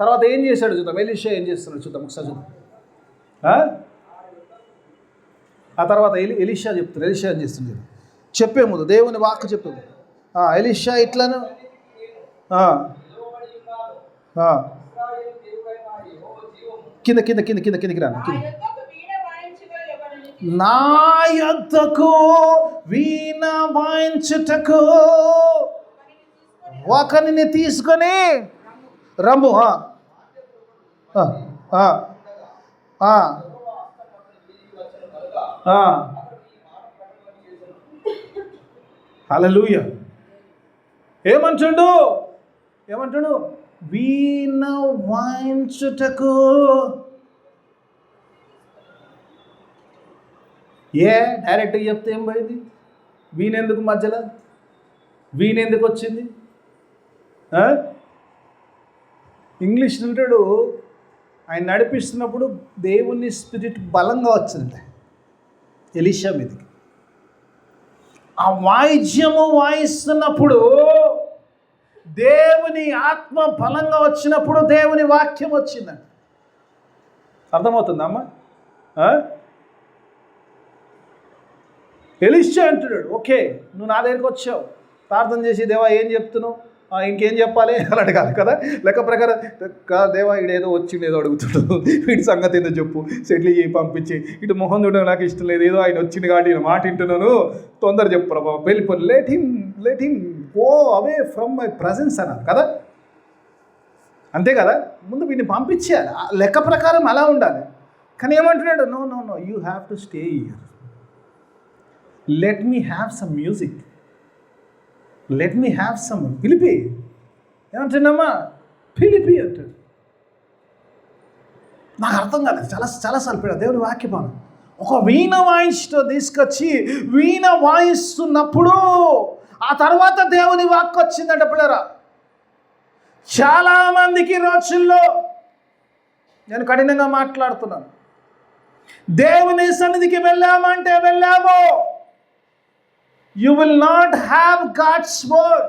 తర్వాత ఏం చేశాడు చూద్దాం. ఎలీషా ఏం చేస్తున్నాడు చూద్దాం ఒకసారి చూద్దాం. ఆ తర్వాత ఎలీషా చెప్తారు. ఎలీషా ఏం చేస్తుంది చెప్పే ముందు, దేవుని వాక్కు చెప్పే ముందు, ఎలీషా ఇట్లను కిందకి రాను. నా యొద్దకు వీణ వాయించుటకు ఒకరిని తీసుకొని రమ్ము. హల్లెలూయా. ఏమంటుండు? వీణ వాయించుటకు. డైరెక్ట్గా చెప్తే ఏం పోయింది? వీణెందుకు మధ్యలో? వీణెందుకు వచ్చింది? ఇంగ్లీష్ అంటాడు, ఆయన నడిపిస్తున్నప్పుడు దేవుని స్పిరిట్ బలంగా వచ్చిందంట ఎలీషా మీదకి. ఆ వాయిద్యము వాయిస్తున్నప్పుడు దేవుని ఆత్మ బలంగా వచ్చినప్పుడు దేవుని వాక్యం వచ్చిందంట. అర్థమవుతుందమ్మా? ఎలీషా అంటున్నాడు, ఓకే నువ్వు నా దగ్గరికి వచ్చావు, ప్రార్థన చేసి దేవా ఏం చెప్తున్నావు, ఇంకేం చెప్పాలి అలాంటి కాదు కదా. లెక్క ప్రకారం దేవా ఈడేదో వచ్చిండు, ఏదో అడుగుతున్నాడు, వీడి సంగతి ఏదో చెప్పు, సెటిల్ చేయి పంపించి, ఇటు మొహం చూడడం నాకు ఇష్టం లేదు, ఏదో ఆయన వచ్చింది కాబట్టి నేను మాట వింటున్నాను, తొందర చెప్పు ప్రభా, వెళ్ళిపో, let him go away from my presence అన్నారు కదా. అంతే కదా, ముందు వీడిని పంపించేయాలి, లెక్క ప్రకారం అలా ఉండాలి. కానీ ఏమంటున్నాడు? No no no, you have to stay here, let me have some music, let me have some. పిలిపి ఏమంటున్నామా? పిలిపి అంటాడు. నాకు అర్థం కాలేదు, చాలాసార్లు పెడా దేవుని వాక్యపాను. ఒక వీణ వాయించుతో తీసుకొచ్చి వీణ వాయిస్తున్నప్పుడు ఆ తర్వాత దేవుని వాక్కు వచ్చిందంట పిల్లరా. చాలామందికి రోజుల్లో నేను కఠినంగా మాట్లాడుతున్నాను, దేవుని సన్నిధికి వెళ్ళాము, you will not have God's word.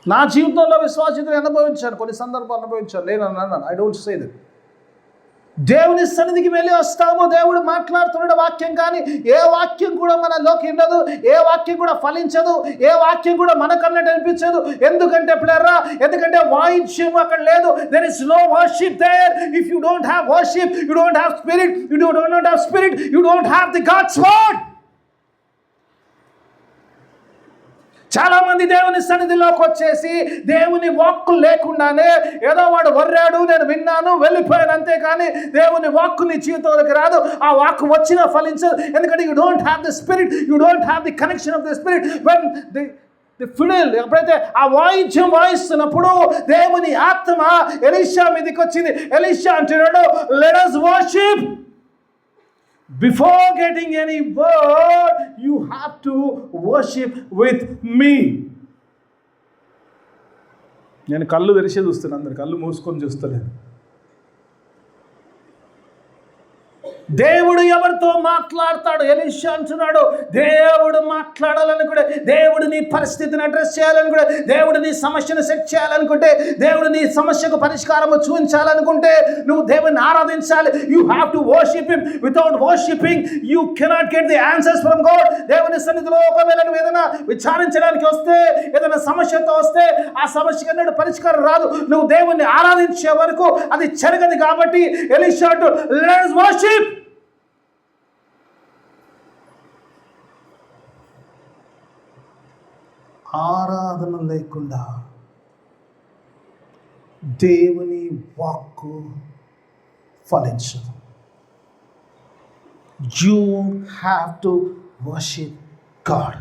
నా జీవితంలో విశ్వాసీతను అనుభవించాను, కొన్ని సందర్భాలు అనుభవించాను, లేనన్నాను, ఐ డోంట్ సే దట్. దేవుని సన్నిధికి వెళ్ళి వస్తాము, దేవుడు మాట్లాడుతున్నాడు వాక్యం, కానీ ఏ వాక్యం కూడా మనలోకి ఉండదు, ఏ వాక్యం కూడా ఫలించదు, ఏ వాక్యం కూడా మనకన్నట్టు అనిపించదు. ఎందుకంటే పిల్లరా, ఎందుకంటే వాయిద్యం అక్కడ లేదు. There is no worship there. If you don't have worship, you don't have spirit, you don't have spirit, you don't have the God's word. చాలామంది దేవుని సన్నిధిలోకి వచ్చేసి దేవుని వాక్కు లేకుండానే ఏదో వాడు వర్రాడు, నేను విన్నాను, వెళ్ళిపోయాను, అంతేకాని దేవుని వాక్కు నీ జీవితంలోకి రాదు. ఆ వాక్కు వచ్చినా ఫలించదు. ఎందుకంటే you don't have the spirit, you don't have the connection of the spirit. When the fiddle, ఎప్పుడైతే ఆ వాయిద్యం వాయిస్తున్నప్పుడు దేవుని ఆత్మ ఎలీషా మీదకి వచ్చింది. ఎలీషా అంటున్నాడు, let us worship. Before getting any word, you have to worship with me. నేను కళ్ళు తెరిచే చూస్తున్నాను, అందరు కళ్ళు మూసుకొని చూస్తలేదు. దేవుడు ఎవరితో మాట్లాడతాడు? ఎలీషా అంటున్నాడు, దేవుడు మాట్లాడాలనుకుంటే, దేవుడు నీ పరిస్థితిని అడ్రస్ చేయాలనుకుంటే, దేవుడు నీ సమస్యను సెట్ చేయాలనుకుంటే, దేవుడు నీ సమస్యకు పరిష్కారము చూపించాలనుకుంటే నువ్వు దేవుని ఆరాధించాలి. You have to worship him. Without worshipping you cannot get the answers from God. దేవుని సన్నిధిలో ఒకవేళ నువ్వు ఏదైనా విచారించడానికి వస్తే, ఏదైనా సమస్యతో వస్తే ఆ సమస్యకు అన్నాడు పరిష్కారం రాదు. నువ్వు దేవుణ్ణి ఆరాధించే వరకు అది జరగదు. కాబట్టి ఎలీషా అంటూ లెట్ us worship. ఆరాధన లేకుండా దేవుని వాక్కు ఫలించదు. You have to worship God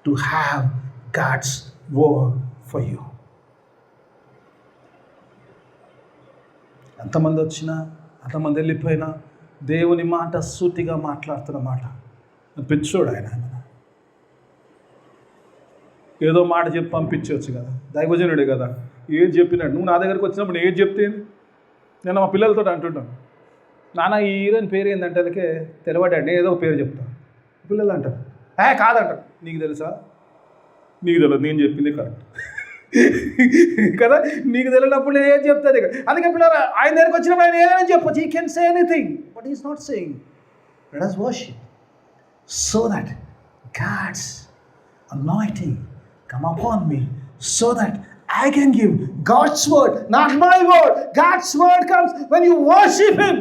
to have God's word for you. ఎంతమంది వచ్చినా, అంతమంది వెళ్ళిపోయినా దేవుని మాట సూటిగా మాట్లాడుతున్న మాట. పిచ్చోడు ఆయన, ఏదో మాట చెప్పి పంపించవచ్చు కదా, దైవజనుడే కదా, ఏది చెప్పినాడు. నువ్వు నా దగ్గరికి వచ్చినప్పుడు నేను ఏది చెప్తే, నేను మా పిల్లలతో అంటుంటాను, నాన్న ఈ హీరోయిన్ పేరు ఏంటంటే వాళ్ళకే తెలవడాడు, నేను ఏదో ఒక పేరు చెప్తాను. పిల్లలు అంటారు, కాదంటారు. నీకు తెలుసా? నీకు తెలియదు, నేను చెప్పింది కరెక్ట్ కదా. నీకు తెలియనప్పుడు నేను ఏం చెప్తాను. అందుకే పిల్లలు ఆయన దగ్గరికి వచ్చినప్పుడు ఆయన ఏదైనా చెప్పొచ్చు. He can say anything, but he's not saying let us worship so that God's anointing come upon me, so that I can give God's word, not my word. God's word comes when you worship him.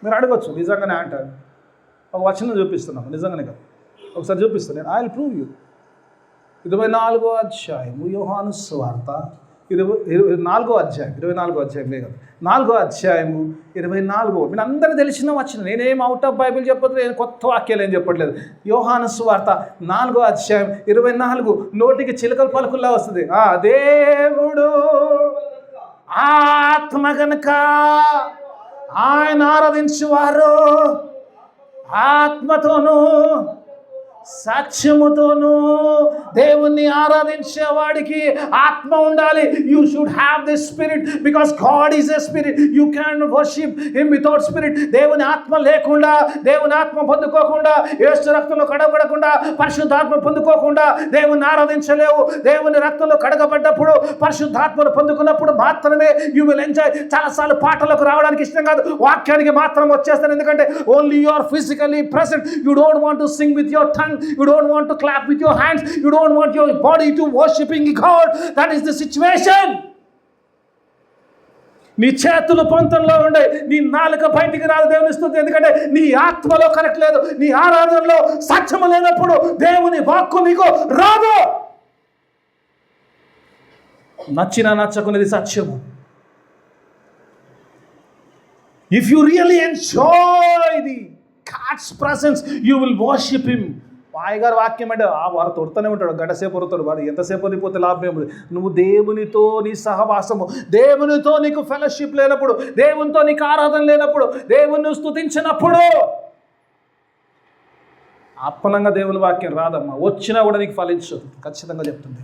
మీరు అడగచ్చు, నిజంగానే అంటారు. ఒక వచనం చూపిస్తున్నాను, నిజంగానే కాదు, ఒకసారి చూపిస్తాను నేను. I will prove you. 24వ అధ్యాయము యోహాను సువార్త 24వ అధ్యాయం 24వ అధ్యాయం లేదు, 4వ అధ్యాయము 24వ. మీరు అందరూ తెలిసిన వచ్చిన, నేనేం అవుట్ ఆఫ్ బైబిల్ చెప్పట్లేదు, నేను కొత్త వాక్యాలు ఏం చెప్పట్లేదు. యోహాను సువార్త 4వ అధ్యాయం 24, నోటికి చిలకల పలుకుల్లా వస్తుంది. దేవుడు ఆత్మ గనుక ఆయన ఆరాధించువారు ఆత్మతోనూ సత్యముతోనూ. దేవుణ్ణి ఆరాధించే వాడికి ఆత్మ ఉండాలి. You should have this spirit because God is a spirit. You can worship him without spirit. దేవుని ఆత్మ లేకుండా, దేవుని ఆత్మ పొందుకోకుండా, యేసు రక్తంలో కడగబడకుండా, పరిశుద్ధాత్మ పొందుకోకుండా దేవుని ఆరాధించలేవు. దేవుని రక్తంలో కడగబడ్డప్పుడు, పరిశుద్ధాత్మను పొందుకున్నప్పుడు మాత్రమే యూ విల్ ఎంజాయ్. చాలాసార్లు పాటలకు రావడానికి ఇష్టం కాదు, వాక్యానికి మాత్రం వచ్చేస్తాను. ఎందుకంటే only you are physically present. You don't want to sing with your tongue. You don't want to clap with your hands. You don't want your body to worshiping God. That is the situation. నీ చేతులు పొంతంలో ఉండే, నీ నాలుక బయటికి రాదు దేవుని స్తుతి. ఎందుకంటే నీ ఆత్మలో కరెక్ట్ లేదు, నీ ఆరాధనలో సత్యము లేనప్పుడు దేవుని వాక్కు నీకు రాదు. నచ్చినా నచ్చకునేది సత్యము. If you really enjoy the God's presence, you will worship him. పాయగారు వాక్యం అంటే వారు తొడుతూనే ఉంటాడు, గంటసేపు వరుతాడు. వాడు ఎంతసేపు వరిపోతే లాభం ఏముంది? నువ్వు దేవునితో నీ సహవాసము, దేవునితో నీకు ఫెలోషిప్ లేనప్పుడు, దేవునితో నీకు ఆరాధన లేనప్పుడు, దేవుని స్తుతించినప్పుడు అప్పనంగా దేవుని వాక్యం రాదమ్మా. వచ్చినా కూడా నీకు ఫలించదు. ఖచ్చితంగా చెప్తుంది,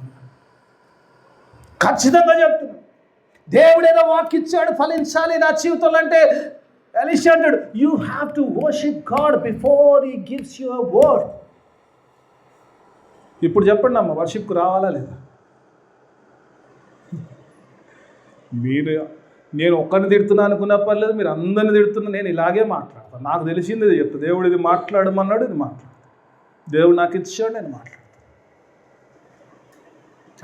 ఖచ్చితంగా చెప్తుంది. దేవుడు ఏదో వాక్యం ఇచ్చాడు, ఫలించాలి నా జీవితంలో అంటే ఎలీషా అంటాడు, you have to worship God before he gives you a word. ఇప్పుడు చెప్పండి అమ్మ, వర్షిప్కు రావాలా లేదా? మీరు, నేను ఒక్కరిని తిడుతున్నా అనుకున్న పర్లేదు, మీరు అందరిని తిడుతున్నా, నేను ఇలాగే మాట్లాడతాను. నాకు తెలిసింది ఇది చెప్తా. దేవుడు ఇది మాట్లాడమన్నాడు, ఇది మాట్లాడు. దేవుడు నాకు ఇచ్చాడు, నేను మాట్లాడతాను.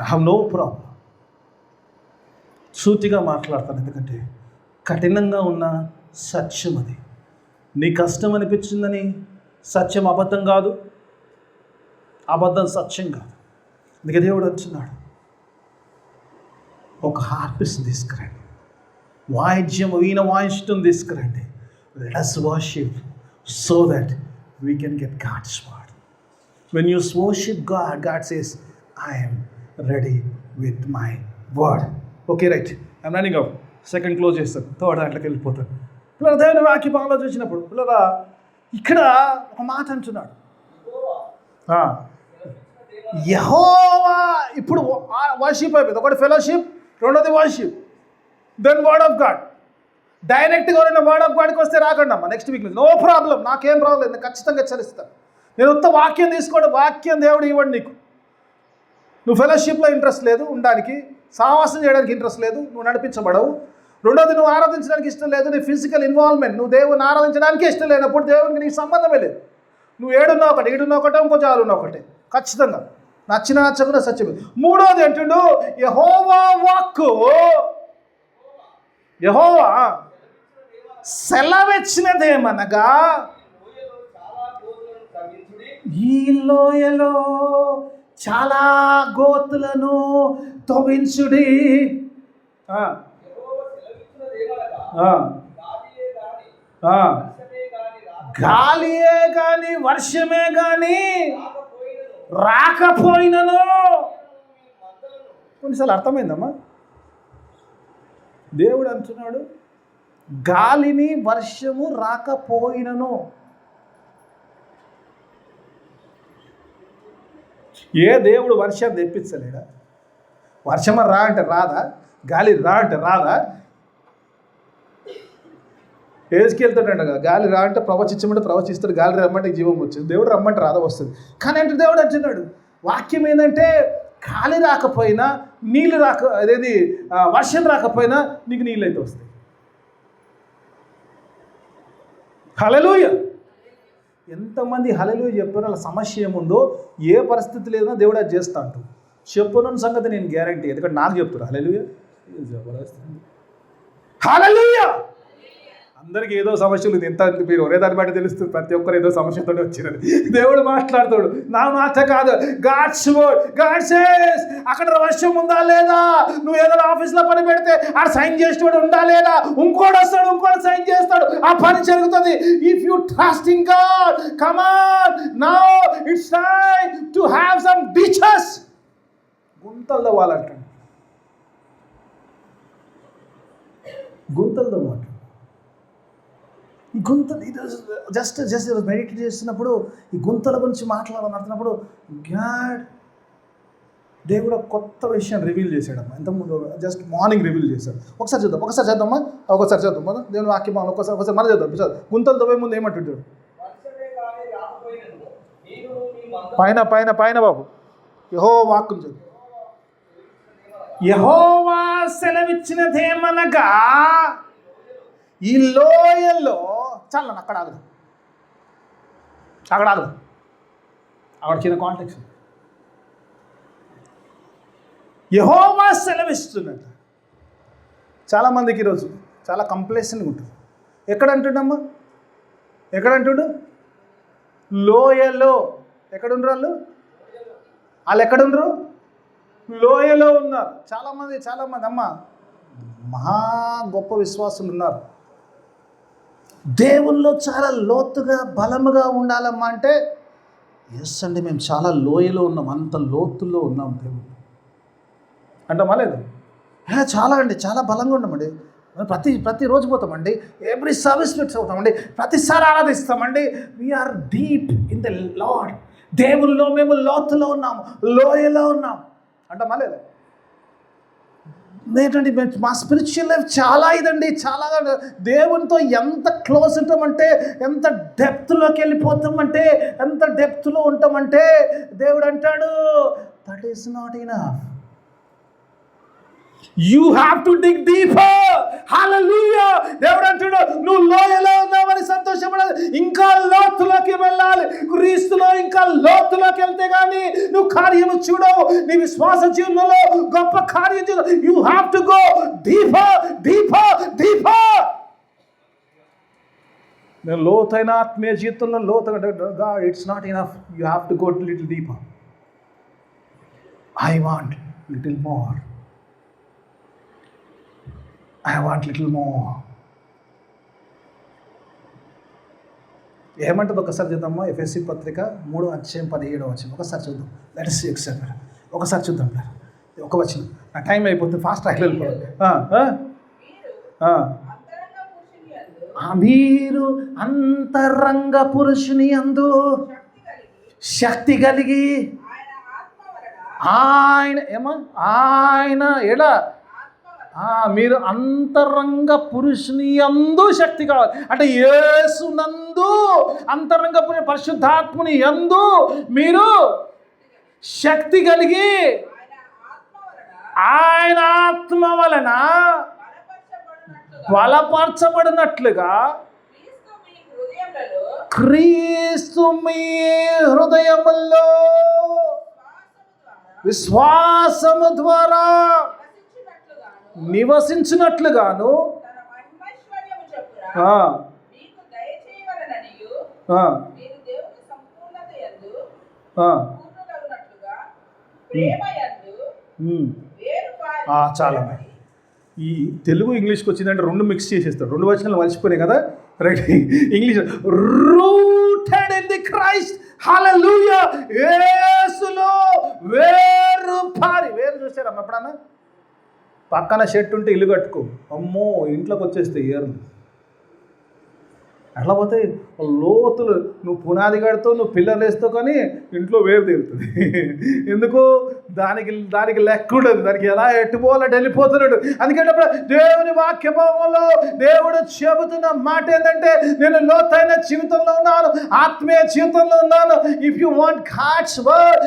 I have no problem. సూటిగా మాట్లాడతాను, ఎందుకంటే కఠినంగా ఉన్న సత్యం అది. నీ కష్టం అనిపించిందని సత్యం అబద్ధం కాదు, అబద్ధం సత్యం కాదు. అందుకే దేవుడు వచ్చినాడు, ఒక హార్పిస్ని తీసుకురండి, వాయిద్యం వీణ వాయించడం తీసుకురండి. Let us worship so that we can get God's word. When you worship God, God says, I am ready with my word. Okay, right. I'm running out. Second close చేస్తాను, థర్డ్ దాంట్లోకి వెళ్ళిపోతాను. పిల్లల దేవుని వాక్యం ఆలోచించినప్పుడు పిల్లల ఇక్కడ ఒక మాట అంటున్నాడు, యెహోవా. ఇప్పుడు వర్షిప్ అయిపోయింది, ఒకటి ఫెలోషిప్, రెండోది worship, then word of God. డైరెక్ట్గా ఎవరైనా వర్డ్ ఆఫ్ గాడ్కి వస్తే రాకండి అమ్మా, నెక్స్ట్ వీక్ నో ప్రాబ్లం, నాకేం ప్రాబ్లం లేదు, నేను ఖచ్చితంగా హెచ్చరిస్తాను. నేను ఉత్త వాక్యం తీసుకోవడం, వాక్యం దేవుడు ఇవ్వండి నీకు. నువ్వు ఫెలోషిప్లో ఇంట్రెస్ట్ లేదు ఉండడానికి, సహవాసం చేయడానికి ఇంట్రెస్ట్ లేదు, నువ్వు నడిపించబడవు. రెండోది, నువ్వు ఆరాధించడానికి ఇష్టం లేదు, నీ ఫిజికల్ ఇన్వాల్వ్మెంట్, నువ్వు దేవుని ఆరాధించడానికి ఇష్టం లేనప్పుడు దేవునికి నీకు సంబంధమే లేదు. నువ్వు ఏడున్నా ఒకటి, ఈడున్నా ఒకటే, ఇంకో జాలున్నా ఒకటే. ఖచ్చితంగా నచ్చిన నచ్చకుండా సత్యమే. మూడోది ఏంటండు, యెహోవా వాక్కు, యెహోవా సెలవిచ్చినదేమనగా, ఈ లోయలో చాలా గోతులను తవ్వించుడి. గాలియే కానీ వర్షమే కానీ రాకపోయినను. కొన్నిసార్లు అర్థమైందమ్మా, దేవుడు అంటున్నాడు గాలిని వర్షము రాకపోయినను. ఏ దేవుడు వర్షం తెప్పించలేడా? వర్షం రా అంటే రాదా? గాలి రా అంటే రాదా? ఏజ్కి వెళ్తాడంట కదా, గాలి రా అంటే ప్రవచించమంటే ప్రవచిస్తాడు, గాలి రమ్మంటే జీవం వచ్చింది. దేవుడు రమ్మంటే రాదా వస్తుంది. కానీ అంటే దేవుడు అంటున్నాడు, వాక్యం ఏంటంటే గాలి రాకపోయినా, నీళ్ళు అదేది వర్షం రాకపోయినా నీకు నీళ్ళు అయితే వస్తాయి. హల్లెలూయ. ఎంతమంది హల్లెలూయ చెప్పారో, వాళ్ళ సమస్య ఏముందో, ఏ పరిస్థితి లేదో దేవుడు అది చేస్తా అంటూ. చెప్పునన్న సంగతి నేను గ్యారంటీ, ఎందుకంటే నాకు చెప్తారు. హల్లెలూయా, హల్లెలూయా. అందరికీ ఏదో సమస్యలు ఉంది, ఎంత మీరు ఒరే దాన్ని బట్టి తెలుస్తుంది, ప్రతి ఒక్కరు ఏదో సమస్యతో వచ్చినది. దేవుడు మాట్లాడతాడు, నా మాట కాదు, గాడ్స్ వర్డ్. గాడ్ సేస్ అక్కడ వర్షం ఉందా లేదా, నువ్వు ఏదైనా ఆఫీస్లో పని పెడితే ఆడ సైన్ చేసేవాడు ఉందా లేదా, ఇంకోటి వస్తాడు, ఇంకోటి సైన్ చేస్తాడు, ఆ పని జరుగుతుంది. If you trust in God, come on now, it's time to have some ditches. గుంతలు తవ్వాలంటాడు, గుంతలు తవ్వాలి. ఈ గుంతలు ఈరోజు జస్ట్ ఈరోజు మెడిటేట్ చేస్తున్నప్పుడు ఈ గుంతల గురించి మాట్లాడుతున్నప్పుడు దేవుడు కొత్త విషయం రివీల్ చేశాడమ్మా. ఇంతకుముందు జస్ట్ మార్నింగ్ రివీల్ చేశాడు. ఒకసారి చేద్దామా దేవుని వాక్యం ఒకసారి మన చేద్దాం. గుంతలు తవ్వే ముందు ఏమంటుంటాడు? పైన పైన పైన బాబు యెహోవా వాక్కును చదువు. యెహోవా సెలవిచ్చినదేమనగా, ఈ లోయల్లో చాలా అక్కడ ఆగదు, అక్కడ చిన్న కాంటెక్స్ట్. యెహోవా సెలవిస్తున్నట్టు. చాలామందికి ఈరోజు చాలా కంప్లెక్స్గా ఉంటుంది. ఎక్కడంటుండమ్మా, ఎక్కడంటుండు? లోయలో. ఎక్కడుండ్రు వాళ్ళు ఎక్కడుండ్రు? లోయలో ఉన్నారు. చాలామంది అమ్మ మహా గొప్ప విశ్వాసులు ఉన్నారు. దేవుల్లో చాలా లోతుగా బలముగా ఉండాలమ్మా అంటే, ఎస్ అండి మేము చాలా లోయలో ఉన్నాం, అంత లోతుల్లో ఉన్నాం దేవుడు అంటమ్మా లేదు? చాలా అండి, చాలా బలంగా ఉన్నామండి, ప్రతిరోజు పోతామండి, ఎవ్రీ సర్వీస్ ఫిట్స్ అవుతామండి, ప్రతిసారి ఆరాధిస్తామండి. We are deep in the Lord. దేవుల్లో మేము లోతులో ఉన్నాము, లోయలో ఉన్నాం అంటమ్మా లేదు? ఏంటండి మా స్పిరిచువల్ లైఫ్ చాలా ఇదండి, చాలా దేవునితో ఎంత క్లోజ్ ఉంటామంటే, ఎంత డెప్త్లోకి వెళ్ళిపోతామంటే, ఎంత డెప్త్లో ఉంటామంటే దేవుడు అంటాడు, that is not enough. You have to dig deeper. Hallelujah. దేవుడు అంటున్నాడు, నువ్వు లోయలో ఉన్నావని సంతోషపడాలి, ఇంకా లోతులోకి వెళ్ళాలి. క్రీస్తులో ఇంకా లోతులోకి వెళ్తే కానీ నువ్వు కార్యము చూడవు, నీ విశ్వాస జీవనంలో గొప్ప కార్యం చూడవు. You have to go deeper, deeper, deeper. నేను లోతైన ఆత్మీయ జీవితంలో లోతుగా, God, it's not enough. You have to go little deeper. I want little more. I want little more. ఏమంటుంది ఒకసారి చూద్దామా? ఎఫెసీ పత్రిక 3:17 ఒకసారి చూద్దాం. లెట్స్ సీ ఒకసారి చూద్దాం. ఒక వచనం, నా టైం అయిపోతుంది, ఫాస్ట్ వెళ్ళిపోతుంది. మీరు అంతరంగ పురుషుని యందు శక్తి కలిగి ఆయన ఎడా మీరు అంతరంగ పురుషుని యందు శక్తి కావాలి అంటే, యేసు నందు అంతరంగ పరిశుద్ధాత్ముని యందు మీరు శక్తి కలిగి, ఆయన ఆత్మ వలన బలపరచబడినట్లుగా క్రీస్తు మీ హృదయములో విశ్వాసము ద్వారా నివసించినట్లుగాను చాలా. ఈ తెలుగు ఇంగ్లీష్కి వచ్చిందంటే రెండు మిక్స్ చేసేస్తాడు, రెండు వచనాలు మర్చిపోయినాయి కదా, right? English rooted in the Christ. Hallelujah. యేసులో వేరు చూసారమ్మ ఎప్పుడన్నా? పక్కన షెట్ ఉంటే ఇల్లు కట్టుకో, అమ్మో ఇంట్లోకి వచ్చేస్తాయి ఏర్లు. అట్లా పోతే లోతులు, నువ్వు పునాది కడతావు, నువ్వు పిల్లర్లు వేస్తావు, కానీ ఇంట్లో వేరు తేలుతుంది. ఎందుకు? దానికి లెక్క ఉండదు, దానికి ఎలా ఎట్టుపోవాలంటే వెళ్ళిపోతున్నాడు. అందుకంటే దేవుని వాక్య భావంలో దేవుడు చెబుతున్న మాట ఏంటంటే, నేను లోతైన జీవితంలో ఉన్నాను, ఆత్మీయ జీవితంలో ఉన్నాను. If you want God's word,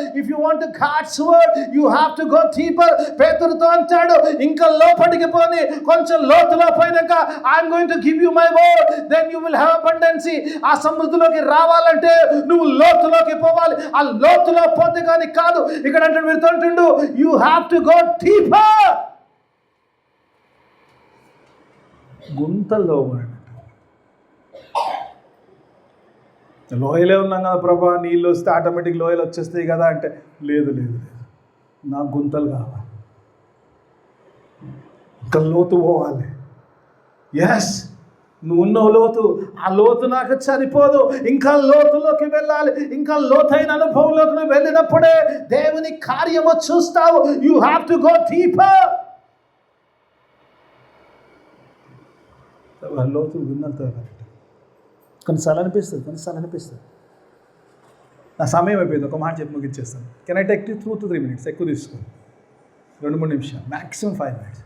you have to go deeper. పేతురుతో అంటాడు, ఇంకా లోపలికి పోని, కొంచెం లోతులో పోయినాక I'm going to give you my word, then you will have abundancy, ఆ సమృద్ధిలోకి రావాలంటే నువ్వు లోతులోకి పోవాలి. ఆ లోతులో పోతే కానీ కాదు. ఇక్కడ అంటే మీరు అంటుండు, you have to go deeper. గుంతల్లో లోయలే ఉన్నాం కదా ప్రభా, నీళ్ళు వస్తే ఆటోమేటిక్ లోయలు వచ్చేస్తాయి కదా అంటే, లేదు లేదు లేదు, నాకు గుంతలు కావాలి, ఇంకా లోతు పోవాలి. ఎస్, నువ్వు ఉన్న లోతు, ఆ లోతు నాకు సరిపోదు, ఇంకా లోతులోకి వెళ్ళాలి. ఇంకా లోతైన అనుభవంలోకి నువ్వు వెళ్ళినప్పుడే దేవుని కార్యము చూస్తావు. You have to go deeper. లోతు విన్నంత కొన్నిసార్లు అనిపిస్తుంది. నా సమయం అయిపోయింది, ఒక మాట చెప్పి ముగించేస్తాను. Can I take 2 to 3 minutes? ఎక్కువ తీసుకోండి, 2-3 నిమిషాలు, మ్యాక్సిమం 5 minutes.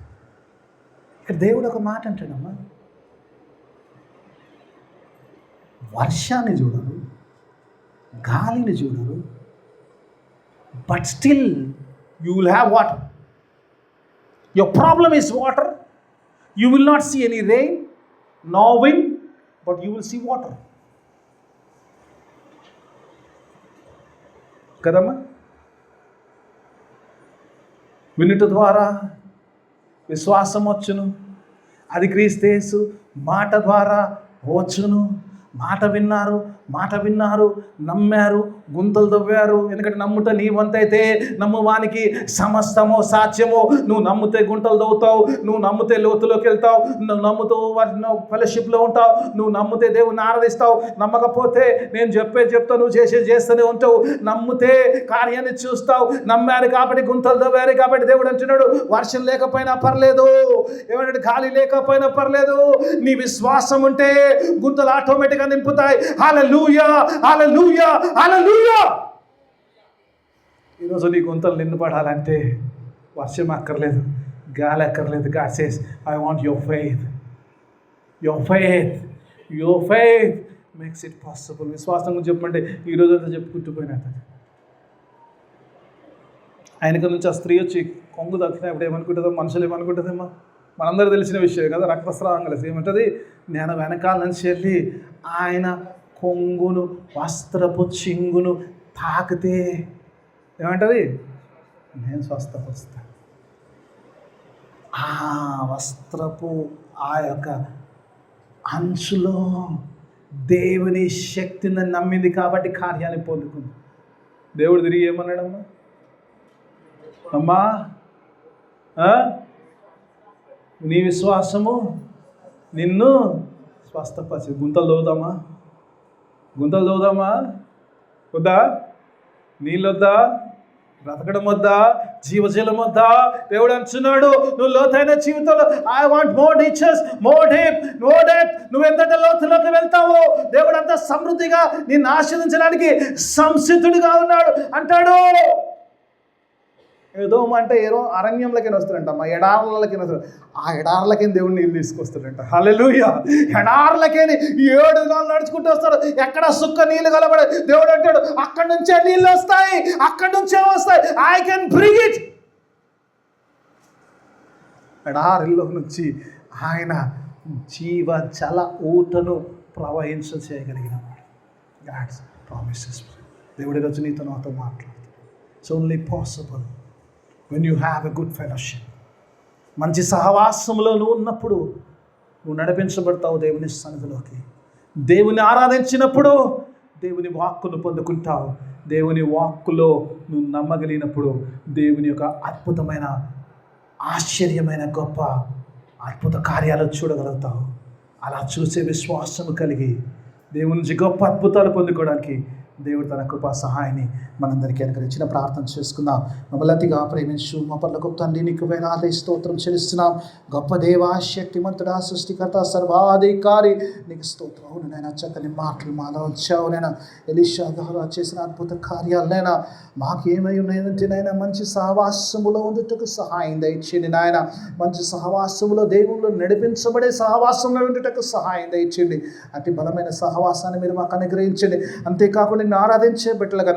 ఇక్కడ దేవుడు ఒక మాట అంటాడమ్మా, వర్షాన్ని చూడరు, గాలిని చూడరు, but still you will have water. Your problem is water. You will not see any rain, no wind, but you will see water. కదమ్మా, వినుట ద్వారా విశ్వాసం వచ్చును, అది క్రీస్తు యేసు మాట ద్వారా వచ్చును. మాట విన్నారు, నమ్మారు, గుంతలు తవ్వారు. ఎందుకంటే నమ్ముట నీ వంతైతే నమ్మువానికి సమస్తము సాధ్యము. నువ్వు నమ్మితే గుంటలు తవ్వుతావు, నువ్వు నమ్మితే లోతులోకి వెళ్తావు, నువ్వు నమ్ముతూ ఫెలోషిప్లో ఉంటావు, నువ్వు నమ్మితే దేవుని ఆరాధిస్తావు. నమ్మకపోతే నేను చెప్తావు, నువ్వు చేస్తూనే ఉంటావు. నమ్మితే కార్యాన్ని చూస్తావు. నమ్మారు కాబట్టి, గుంతలు తవ్వారు కాబట్టి దేవుడు అంటున్నాడు, వర్షం లేకపోయినా పర్లేదు, ఏమంటే గాలి లేకపోయినా పర్లేదు, నీ విశ్వాసం ఉంటే గుంతలు ఆటోమేటిక్గా నింపుతాయి. హల్లెలూయా, హల్లెలూయా, హల్లెలూయా. ఈరోజు నీ గుంతలు నింపడాలంటే వర్షం అక్కర్లేదు, గాలి అక్కర్లేదు. God says, I want your faith. Your faith makes it possible. విశ్వాసం గురించి చెప్పమంటే ఈరోజు అంతా చెప్పుకుంటూ పోయినా, ఆయనకి నుంచి ఆ స్త్రీ వచ్చి కొంగు దక్కినప్పుడు ఏమనుకుంటుందో, మనుషులు ఏమనుకుంటుందేమో మనందరూ తెలిసిన విషయం కదా. రక్తస్రావం కలిసి ఏమంటుంది, నేను వెనకాల నుంచి వెళ్ళి ఆయన కొంగును, వస్త్రపు చింగును తాకితే ఏమంటుంది, నేను స్వస్థపరుస్తాను. ఆ వస్త్రపు ఆ యొక్క అంచులో దేవుని శక్తిని నమ్మింది కాబట్టి కార్యాన్ని పొందుకుంది. దేవుడు తిరిగి ఏమన్నాడమ్మా, అమ్మా నీ విశ్వాసము నిన్ను స్వస్థపరిచి. గుంతలు తోదామా వద్దా? నీళ్ళు వద్దా? బ్రతకడం వద్దా? జీవజలం వద్దా? దేవుడు అంటున్నాడు, నువ్వు లోతైన జీవితంలో I want more teachers, more depth. నువ్వు ఎంత లోతులోకి వెళ్తావో దేవుడు అంత సమృద్ధిగా నిన్ను ఆశీర్వదించడానికి సంసిద్ధుడిగా ఉన్నాడు అంటాడు. ఏదో అంటే ఏదో అరణ్యంలోకి వస్తాడంట, మా ఎడార్లకి వస్తాడు. ఆ ఎడార్లకి దేవుడు నీళ్ళు తీసుకొస్తాడంట. హల్లెలూయా. ఎడార్లకి 7 దినాలు నడుచుకుంటూ వస్తాడు, ఎక్కడ సుక్క నీళ్ళు కలబడే. దేవుడు అంటాడు, అక్కడి నుంచే నీళ్ళు వస్తాయి, ఐ కెన్ బ్రింగ్ ఇట్. ఎడారిలో నుంచి ఆయన జీవ జల ఊటను ప్రవహించ చేయగలిగిన గాడ్స్ ప్రామిసెస్. దేవుడి రోజు నీతో నాతో మాట్లాడుతాడు. It's only possible when you have a good fellowship. మంచి సహవాసంలో నువ్వు ఉన్నప్పుడు నువ్వు నడిపించబడతావు దేవుని సన్నిధిలోకి. దేవుని ఆరాధించినప్పుడు దేవుని వాక్కును పొందుకుంటావు. దేవుని వాక్కులో నువ్వు నమ్మగలిగినప్పుడు దేవుని యొక్క అద్భుతమైన, ఆశ్చర్యమైన, గొప్ప అద్భుత కార్యాలు చూడగలుగుతావు. అలా చూసే విశ్వాసం కలిగి దేవుని నుంచి గొప్ప అద్భుతాలు పొందుకోవడానికి దేవుడు తన కృపా సహాయాన్ని మనందరికీ అనుగ్రహించిన ప్రార్థన చేసుకుందాం. మమ్మల్ని అతిగా ప్రేమించు మా పట్ల తండ్రి, నీకు వేలాది స్తోత్రం చెల్లిస్తున్నాం. గొప్ప దేవా, శక్తిమంతుడా, సృష్టికర్త, సర్వాధికారి, నీకు స్తోత్రం. అవునైనా చక్కని మాటలు మాలో వచ్చావు నైనా. ఎలీషా ద్వారా చేసిన అద్భుత కార్యాలనైనా మాకేమై ఉన్నాయంటే నైనా మంచి సహవాసములో ఉండుటకు సహాయం దయచేయండి నాయన. మంచి సహవాసములో దేవుళ్ళు నడిపించబడే సహవాసంలో ఉండుటకు సహాయం దయచేయండి. అతి బలమైన సహవాసాన్ని మీరు మాకు అనుగ్రహించండి. అంతేకాకుండా నిన్ను ఆరాధించే బిడ్డలుగా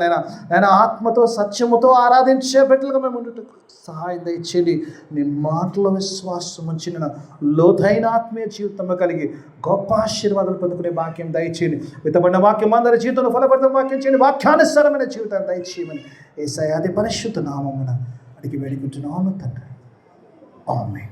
నేను ఆత్మతో సత్యముతో ఆరాధించే బిడ్డలుగా మేము ఉండటకు సహాయం దయచేయండి. నీ మాటలో విశ్వాసం ఉంచి నేను లోతైన ఆత్మీయ జీవితంలో కలిగి గొప్ప ఆశీర్వాదాలు పొందుకునే భాగ్యం దయచేయండి. విత్తబడిన వాక్యం అందరి జీవితంలో ఫలపడతాం వాక్యం చేయండి. వాక్యానుసారమైన జీవితాన్ని దయచేయమని యేసయ్య అతి పరిశుద్ధ నామమున అడిగి వేడుకుంటున్నాను తండ్రి. ఆమేన్.